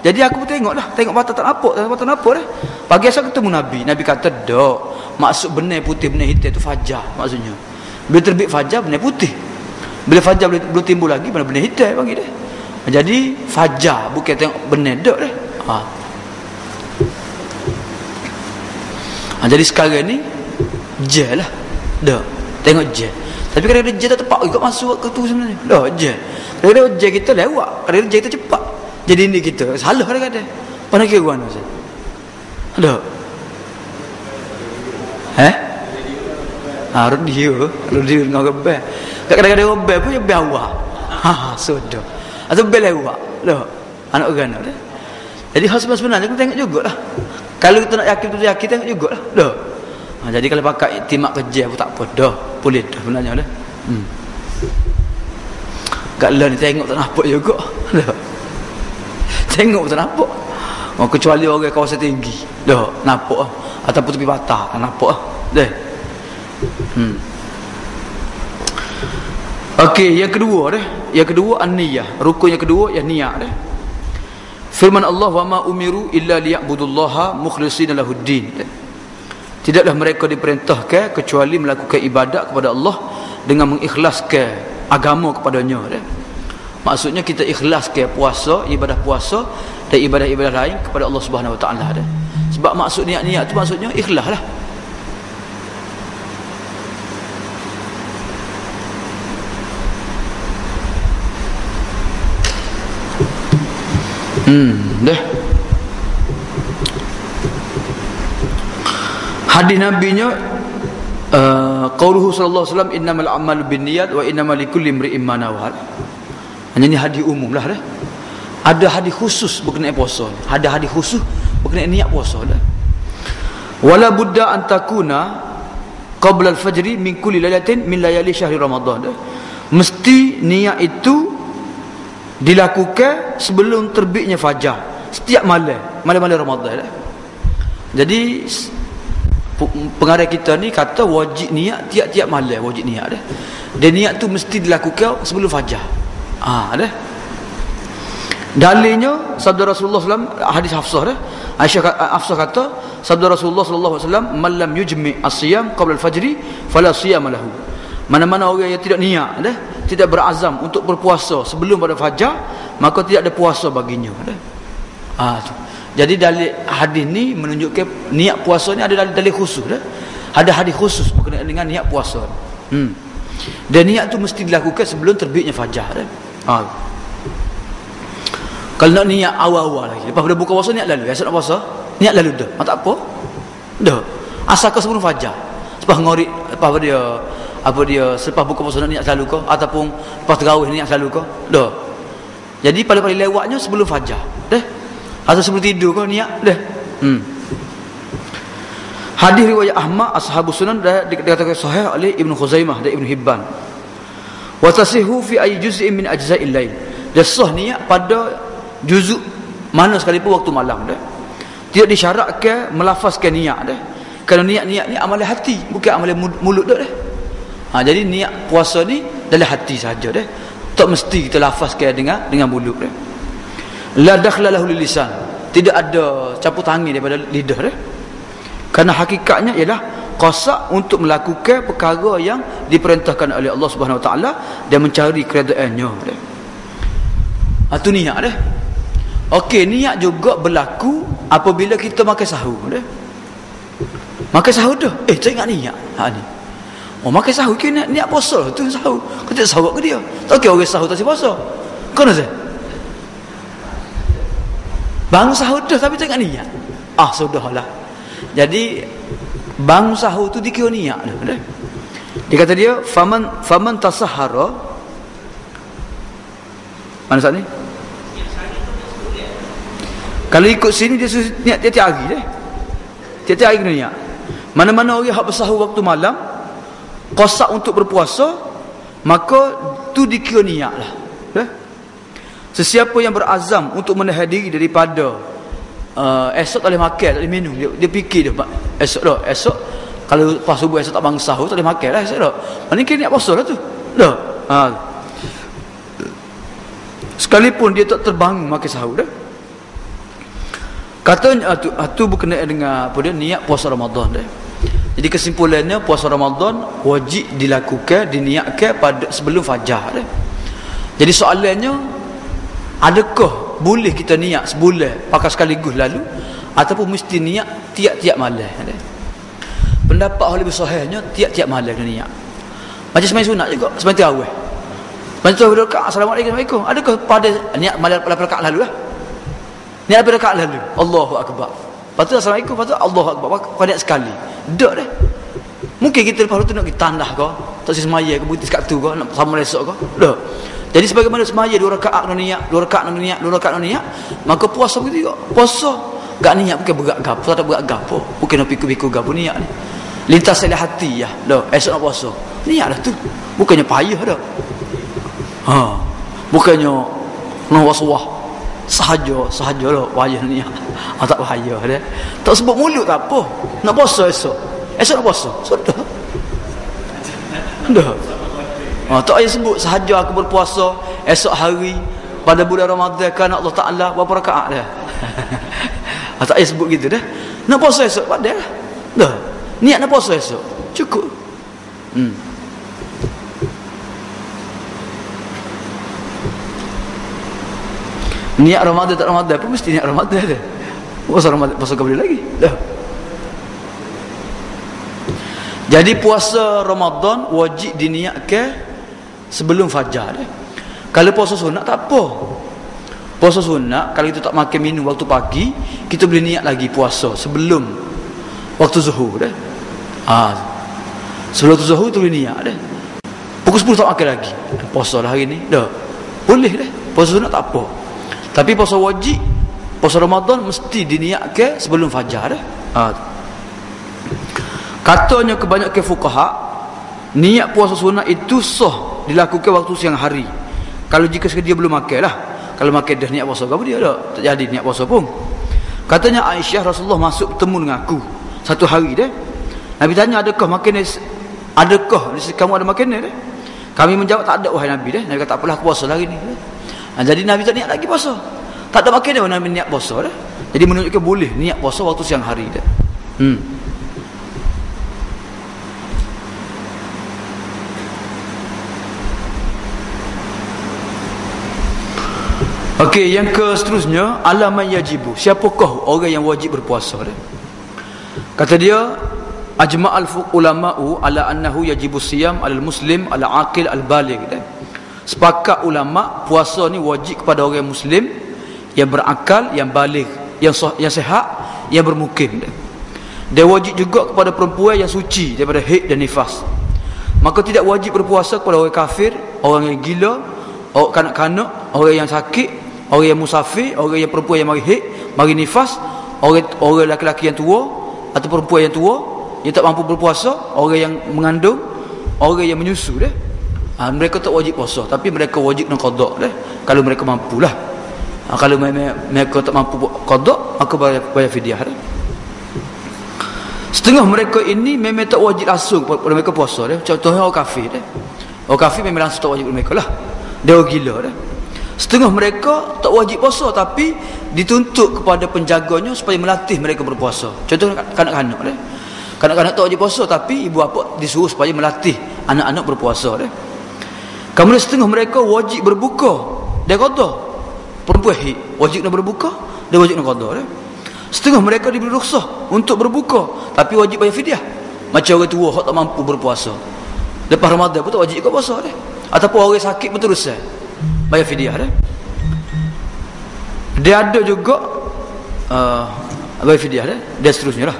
Jadi aku tengok patah tak nampak dah. Pagi esok ketemu Nabi kata dak, maksud benar putih benar hitam tu fajar maksudnya. Bila terbit fajar benar putih, bila fajar belum timbul lagi benar hitam bagi dia. Jadi fajar bukan tengok benar dak dah. Jadi sekarang ni je lah dak, tengok je. Tapi kadang-kadang je tak tepat juga masuk ke tu sebenarnya. Dah je. Kadang-kadang je kita lewat, kadang-kadang je kita cepat. Jadi ni kita salah kadang-kadang. Mana kira mana Ustaz? Dah. Radio dengan rebel. Kadang-kadang rebel pun dia bawah. Sudah. Atau bel lewat. Dah. Anak orang dah. Jadi hal sebenarnya kita tengok jugalah. Kalau kita nak yakin tengok jugalah. Dah. Jadi kalau pakai iktimak kerja pun tak apa dah. Boleh dah sebenarnya dah. Kat lah ni tengok tak nampak juga. Dah. Tengok tak nampak. Kecuali orang kawasan tinggi. Dah, nampak ah. Ataupun tepi patah, tak nampak ah. Dah. Okey, yang kedua an-niyah. Rukun yang kedua yang niat dah. Firman Allah, wa ma umiru illa liya'budullaha mukhlishina lahuddin. Tidaklah mereka diperintahkan kecuali melakukan ibadat kepada Allah dengan mengikhlaskan agama kepadanya. Maksudnya kita ikhlas ke puasa, ibadah puasa dan ibadah-ibadah lain kepada Allah Subhanahu Wa Taala dah. Sebab maksud niat-niat tu maksudnya ikhlas lah. Dah. Hadis nabinya qauluhu sallallahu alaihi wasallam innamal a'malu binniyat wa innamal likulli imri'in ma nawa. Hanya ni hadis umum lah dah. Ada hadis khusus berkenaan puasa. Ada hadis khusus berkenaan niat puasa dah. Wala budda an takuna qabla al-fajr min kulli lailatin min layali syahri Ramadan dah. Mesti niat itu dilakukan sebelum terbitnya fajar setiap malam-malam Ramadan dah. Jadi pengarah kita ni kata wajib niat tiap-tiap malam, wajib niat dah. Dan niat tu mesti dilakukan sebelum fajar. Dah. Dalilnya sabda Rasulullah SAW, hadis Hafsah dah. Hafsah kata sabda Rasulullah SAW, man lam yujmi as-siyam qabla al-fajr fala siyam lahu. Mana-mana orang yang tidak niat dah, tidak berazam untuk berpuasa sebelum pada fajar, maka tidak ada puasa baginya dah. Tu. Jadi dalil hadis ni menunjukkan niat puasa ni ada dalil khusus dah. Ada hadis khusus berkenaan dengan niat puasa. Dan niat tu mesti dilakukan sebelum terbitnya fajar dah. Kalau nak niat awal-awal lagi, lepas pada buka puasa niat lalu, esok nak puasa niat lalu dah. Tak apa. Dah. Asalkan sebelum fajar. Lepas ngorek apa dia selepas buka puasa nak niat selalu ke ataupun lepas tarawih niat selalu ke? Dah. Jadi paling-paling lewatnya sebelum fajar. Dah. Atau sebelum tidur kau niat dah. Hadis riwayat Ahmad Ashabus Sunan dikatakan sahih oleh Ibnu Khuzaimah dan Ibnu Hibban. Wa tasihu fi ay juz'in min ajza'il lail. Dia sah niat pada juzuk mana sekalipun waktu malam dah. Tidak disyaratkan melafazkan niat dah. Kerana niat-niat ni amalan hati, bukan amalan mulut dah. Jadi niat puasa ni dalam hati saja dah. Tak mesti kita lafazkan dengan mulut dah. La dakhla lahu lisan, tidak ada campur tangan daripada lidah dah. Kerana hakikatnya ialah qasak untuk melakukan perkara yang diperintahkan oleh Allah Subhanahu Wa Taala dan mencari keredaannya dah. Itu niat dah. Okey, niat juga berlaku apabila kita makan sahur dah. Makan sahur dah. Saya ingat niat. Ni. Makan sahur ke niat puasa tu sahur. Kau tak sahur ke dia? Tak okey orang sahur tak puasa. Kau nak saya? Bangun sahur dah tapi tak ingat niat. Sudahlah. Jadi bangun sahur tu dikira niat dah. Dia kata dia faman tasahhara. Mana saat ni? Kalau ikut sini dia niat tiap-tiap hari dah. Tiap-tiap hari kena niat. Mana-mana orang hak bersahur waktu malam qasak untuk berpuasa, maka tu dikira niat lah. Sesiapa yang berazam untuk menahan diri daripada esok tak boleh makan, tak boleh minum, dia fikir dia esok kalau lepas subuh esok tak bangun sahur tak boleh makan lah esok dah. Mana kira niat puasa lah tu. Dah. Sekalipun dia tak terbangun makan sahur dah. Katanya tu berkenaan dengan apa dia niat puasa Ramadan dah. Jadi kesimpulannya puasa Ramadan wajib dilakukan, diniatkan pada sebelum fajar dah. Jadi soalannya, adakah boleh kita niat sebulan pakai sekaligus lalu ataupun mesti niat tiap-tiap malam dah? Pendapat ahli besarnya tiap-tiap malam kena niat. Macam sembahyang sunat juga, sembahyang tarawih. Sembahyang tarawih rakaat assalamualaikum. Adakah pada niat malam rakaat lalu lah? Niat pada rakaat lalu. Allahu akbar. Lepas tu assalamualaikum, lepas tu Allahu akbar. Pada sekali. Dak dah. Mungkin kita lepas tu nak pergi tandah ke, tak semaya ke, butis kat tu ke, nak sama esok ke. Dak. Jadi sebagaimana semaya 2 rakaat nak niat, 2 rakaat nak niat, 2 rakaat nak niat, maka puasa begitu juga. Puasa gak niat bukan berat gapo, tak berat gapo. Bukan nak pikir-pikir gapo niat ni. Lintas dalam hati ya. Dah, esok nak puasa. Niatlah tu. Bukannya payah dah. Bukannya nak waswah. Sahaja lah payah niat. Tak payah dah. Tak sebut mulut tak apa. Nak puasa esok. Esok nak puasa. Sudah. Dah. Tak payah sebut sahaja aku berpuasa esok hari pada bulan Ramadan kerana Allah Ta'ala berapa rakaat dah. Tak payah sebut gitu dah. Nak puasa esok pada lah. Dah. Niat nak puasa esok. Cukup. Niat Ramadan tak Ramadan pun mesti niat Ramadan dah. Puasa Ramadan, puasa kau boleh lagi dah. Jadi puasa Ramadan wajib diniatkan sebelum fajar dah. Kalau puasa sunat tak apa. Puasa sunat kalau kita tak makan minum waktu pagi, kita boleh niat lagi puasa sebelum waktu zuhur dah. Sebelum waktu zuhur tu boleh niat dah. Pukul 10 tak makan lagi, puasa lah hari ni dah. Boleh dah. Puasa sunat tak apa. Tapi puasa wajib, puasa Ramadan mesti diniatkan sebelum fajar dah. Katanya kebanyakan fuqaha, niat puasa sunat itu sah dilakukan waktu siang hari. Kalau jika sedia belum makan lah. Kalau makan dah niat puasa, apa dia tak jadi niat puasa pun. Katanya Aisyah, Rasulullah masuk bertemu dengan aku satu hari dah. Nabi tanya, adakah makanan, adakah kamu ada makanan dah? Kami menjawab, tak ada wahai Nabi dah. Nabi kata, tak apalah, aku puasa hari ni. Jadi Nabi tak niat lagi puasa. Tak ada makanan Nabi niat puasa dah. Jadi menunjukkan boleh niat puasa waktu siang hari dah. Okey, yang ke seterusnya, alaman yajibu. Siapakah orang yang wajib berpuasa dah? Kata dia, ajma'al ulama'u ala annahu yajibu siyam alal muslim ala aqil al baligh dah. Sepakat ulama puasa ni wajib kepada orang muslim yang berakal, yang baligh, yang sihat, yang bermukim dah. Dia wajib juga kepada perempuan yang suci daripada haid dan nifas. Maka tidak wajib berpuasa kepada orang kafir, orang yang gila, orang kanak-kanak, orang yang sakit, orang yang musafir, orang yang perempuan yang mari haid, mari nifas, orang lelaki yang tua atau perempuan yang tua yang tak mampu berpuasa, orang yang mengandung, orang yang menyusu dah. Mereka tak wajib puasa, tapi mereka wajib nak qada dah kalau mereka mampulah. Kalau mereka tak mampu qada, maka bayar fidyah dah. Setengah mereka ini memang tak wajib langsung pada mereka puasa dah. Contohnya orang kafir dah. Orang kafir memang langsung tak wajib pada mereka lah. Dia orang gila dah. Setengah mereka tak wajib puasa, tapi dituntut kepada penjaganya supaya melatih mereka berpuasa. Contoh kanak-kanak dah. Kanak-kanak tak wajib puasa, tapi ibu bapa disuruh supaya melatih anak-anak berpuasa dah. Kemudian setengah mereka wajib berbuka. Dia qada. Perempuan haid wajib nak berbuka, dia wajib nak qada dah. Setengah mereka diberi rukhsah untuk berbuka, tapi wajib bayar fidyah. Macam orang tua hak tak mampu berpuasa, lepas Ramadan pun tak wajib ikut puasa dah. Ataupun orang sakit pun terus bayar fidyah dah. Dia ada juga bayar fidyah dah. Dia seterusnya lah.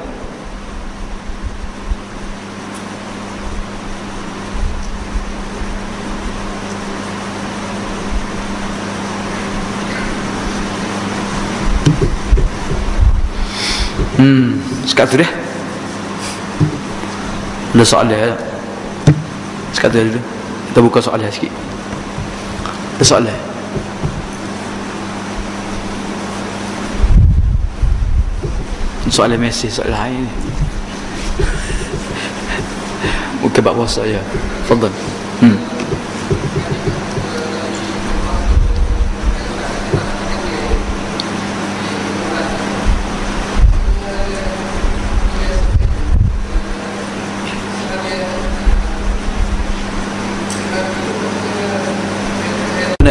Sekat tu dah. Ada soalan. Sekat tu dulu. Kita buka soalan sikit. Ada soalan. Soalan mesej, soalan lain. Bukan bab puasa ya. Fadhal.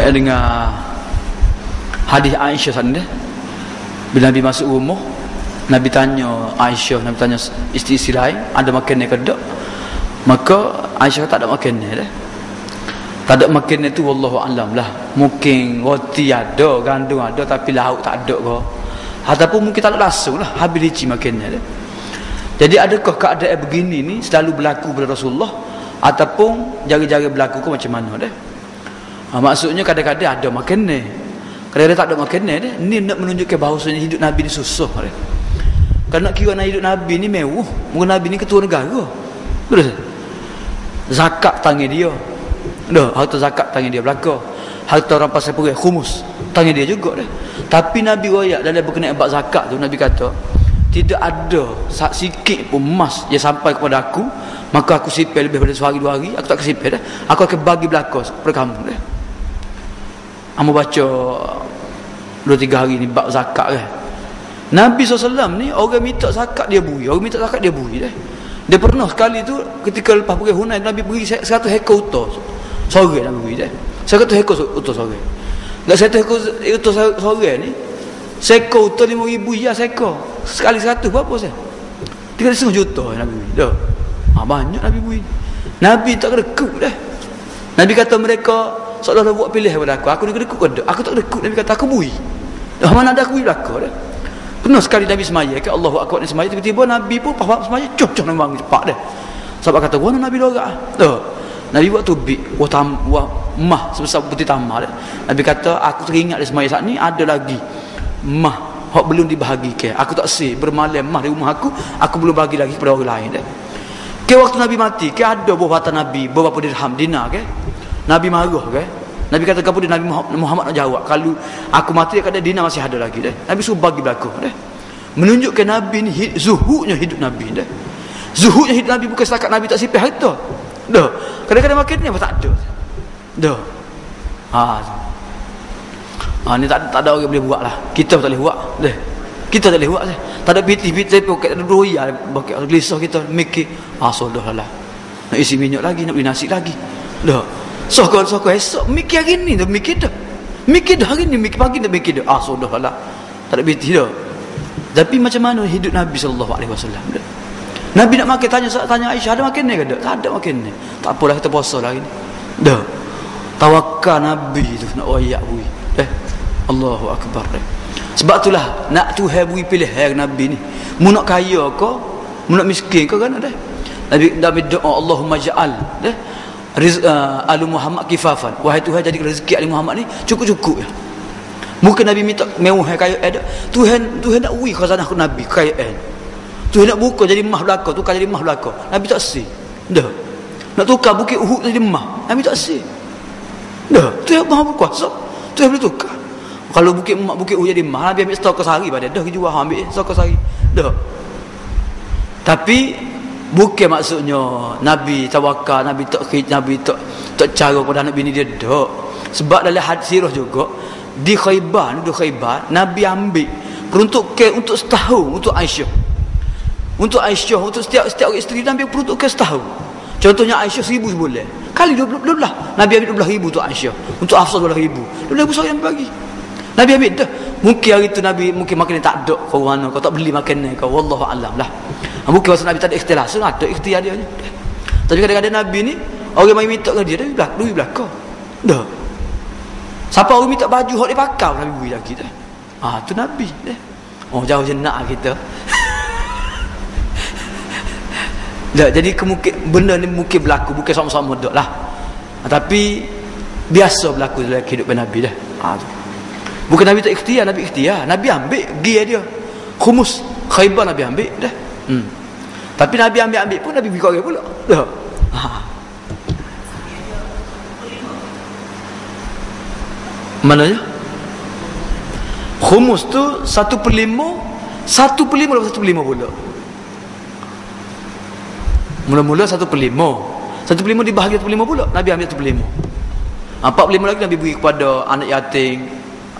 Dengan hadis Aisyah sana, bila Nabi masuk rumah, Nabi tanya Aisyah, Nabi tanya isteri-isteri lain, ada makan ke tak? Maka Aisyah tak ada makan dah. Tak ada makan tu wallahu alam lah. Mungkin roti ada, gandum ada, tapi lauk tak ada ke. Ataupun mungkin tak ada langsung lah, habis licin makannya dah. Jadi adakah keadaan begini ni selalu berlaku pada Rasulullah, ataupun jari-jari berlaku ke macam mana dah? Maksudnya kadang-kadang ada makanan, kadang-kadang tak ada makanan dah. Ni nak menunjukkan bahawasanya hidup Nabi ni susah dah. Kalau nak kira hidup Nabi ni mewah, mungkin Nabi ni ketua negara. Betul? Zakat tangan dia. Dah, harta zakat tangan dia belaka. Harta rampas seperai khumus tangan dia juga dah. Tapi Nabi royak dalam berkenaan bab zakat tu, Nabi kata, tidak ada sikit pun emas yang sampai kepada aku, maka aku sipil lebih pada sehari dua hari, aku tak kesipil dah. Aku akan bagi belaka kepada kamu dah. Amo baca 2-3 hari ni bab zakat kan. Nabi SAW ni orang minta zakat dia bui, orang minta zakat dia bui dah. Dia pernah sekali tu ketika lepas pergi Hunain, Nabi beri 100 ekor unta. Sore Nabi beri dah. 100 ekor unta sore. Tak saya tahu itu sore ni. Seko tu 5,000 ya seko. Sekali 100 berapa saya? 3,5 juta Nabi. Dah. Banyak Nabi bui. Nabi tak kedekut dah. Nabi kata mereka seolah-olah buat pilih kepada aku. Aku ni kedekut ke tak? Aku tak kedekut. Nabi kata aku bui. Dah mana ada aku bui belaka dah. Pernah sekali Nabi semaya ke Allahu Akbar ni semaya, tiba-tiba Nabi pun faham semaya cocok memang cepat dah. Sebab kata gua Nabi dorak. Dah. Nabi buat tubik mah sebesar putih tamar. Nabi kata aku teringat di semaya saat ni ada lagi mah hak belum dibahagikan. Aku tak bermalam mah di rumah aku belum bagi lagi kepada orang lain dah. Ke waktu Nabi mati, ke ada buah harta Nabi beberapa dirham dinar ke. Nabi marah ke. Nabi kata kepada Nabi Muhammad nak jawab, kalau aku mati kata dinar masih ada lagi dah. Nabi suruh bagi belaka dah. Menunjukkan Nabi ni zuhudnya hidup Nabi dah. Zuhudnya hidup Nabi bukan setakat Nabi tak sipih harta. Dah. Kadang-kadang makan ni apa tak ada. Dah. Ni tak ada orang boleh buat lah. Kita tak boleh buat. Dah. Kita tak boleh buat dah. Tak ada piti-piti poket ada roya pakai gelisah kita mikir, sudahlah. Nak isi minyak lagi, nak beli nasi lagi. Dah. Sokol esok mikir hari ni dah mikir dah. Mikir dah hari ni, mikir pagi dah mikir dah. Sudahlah. Tak ada piti dah. Tapi macam mana hidup Nabi sallallahu alaihi wasallam dah. Nabi nak makan tanya Aisyah ada makan ni ke tak? Tak ada makan ni. Tak apalah kita puasa lah hari ni. Dah. Tawakal Nabi tu nak royak bui. Allahu Akbar. Sebab itulah nak Tuhan bui pilih Nabi ni. Mu nak kaya ke, mu nak miskin ke kan ada. Nabi doa Allahumma ja'al alu Muhammad kifafan. Wahai Tuhan jadikan rezeki ali Muhammad ni cukup-cukup ya. Bukan Nabi minta mewah kaya ada. Tuhan nak ui khazanah Nabi kaya. Tuhan nak buka jadi mah belaka, tukar jadi mah belaka. Nabi tak si. Dah. Nak tukar bukit Uhud jadi mah. Nabi tak si. Dah. Tuhan Maha berkuasa. Tuhan boleh tukar. Kalau bukit Uhud jadi mah, Nabi ambil stok sehari pada dah jual ambil stok sehari. Dah. Tapi bukan maksudnya Nabi tawakal, Nabi tak cara pada Nabi ni dia dak. Sebab dalam hadis sirah juga di Khaybar, Nabi ambil peruntukan untuk setahun untuk Aisyah. Untuk Aisyah, untuk setiap isteri Nabi peruntukkan setahun. Contohnya Aisyah 1,000 sebulan. Kali 12 Nabi ambil 12,000 untuk Aisyah. Untuk Hafsah 12,000. 12,000 sehari Nabi bagi. Nabi ambil dah. Mungkin hari tu Nabi mungkin makan tak ada kau mana, kau tak beli makanan kau, wallahu alam lah. Mungkin masa Nabi tak ada ikhtiar, ada ikhtiar dia. Tapi kadang-kadang Nabi ni orang mai minta dengan dia duit belaka. Dah. Siapa orang minta baju hak dia pakai Nabi beri lagi dah. Tu Nabi dah. Jauh jenak kita. Dah, jadi benda ni mungkin berlaku bukan sama-sama dak lah. Tapi biasa berlaku dalam kehidupan Nabi dah. Bukan Nabi tak ikhtiar, Nabi ikhtiar. Nabi ambil gia dia. Khumus Khaybar Nabi ambil dah. Tapi Nabi ambil pun Nabi bagi orang pula. Dah. Mananya? Khumus tu 1/5 dalam 1/5 pula. Mula-mula 1/5. 1/5 dibahagi 1/5 pula. Nabi ambil 1/5. 4/5 lagi Nabi bagi kepada anak yatim,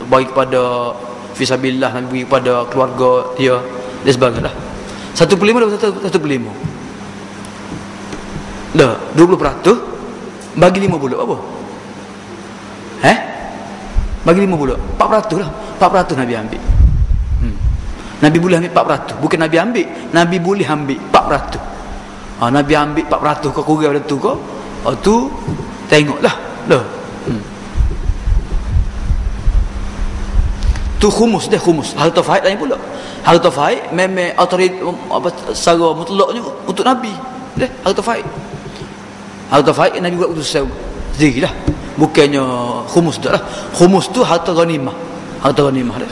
bagi kepada fisabilillah, Nabi bagi kepada keluarga dia dan sebagainya. 1/5 dalam 1/5. Dah, 20% bagi 5 pula apa? Bagi 5 pula. 4% lah. 4% Nabi ambil. Nabi boleh ambil 4%. Bukan Nabi ambil, Nabi boleh ambil 4%. Nabi ambil 4% kau kurang pada tu kau. Tu tengoklah. Dah. Tu khumus dah, khumus. Harta faid lain pula. Harta faid memang autoriti secara mutlaknya untuk Nabi. Dah, harta faid. Harta faid Nabi buat keputusan sendirilah. Bukannya khumus dah lah. Khumus tu harta ghanimah. Harta ghanimah dah.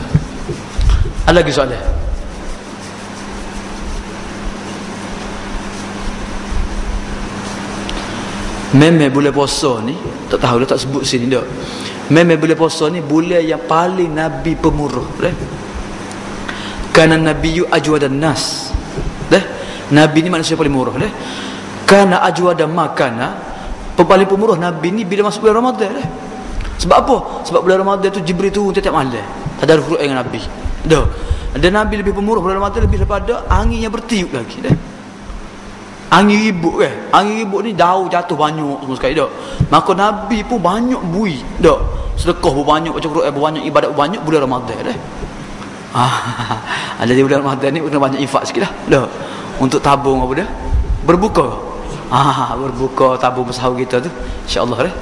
Ada lagi soalan? Memang bulan puasa ni tak tahu dah, tak sebut sini dah. Memang bulan puasa ni bulan yang paling Nabi pemurah dah. Kana nabiyyu ajwadan nas. Dah. Nabi ni manusia paling murah dah. Kana ajwadan makana, paling pemurah Nabi ni bila masuk bulan Ramadan dah. Sebab apa? Sebab bulan Ramadan tu Jibril turun setiap malam. Tadarus Quran dengan Nabi. Dah. Dan Nabi lebih pemurah bulan Ramadan lebih daripada angin yang bertiup lagi dah. Angin ribut Angin ribut ni daun jatuh banyak semua sekali dak. Maka Nabi pun banyak bui dak. sedekah berbanyak, baca Quran berbanyak, ibadat berbanyak bulan Ramadan dah. Jadi bulan Ramadan ni kena banyak infak sikitlah. Dah. Untuk tabung apa dah? Berbuka. Berbuka tabung bersahur kita tu. Insya-Allah dah.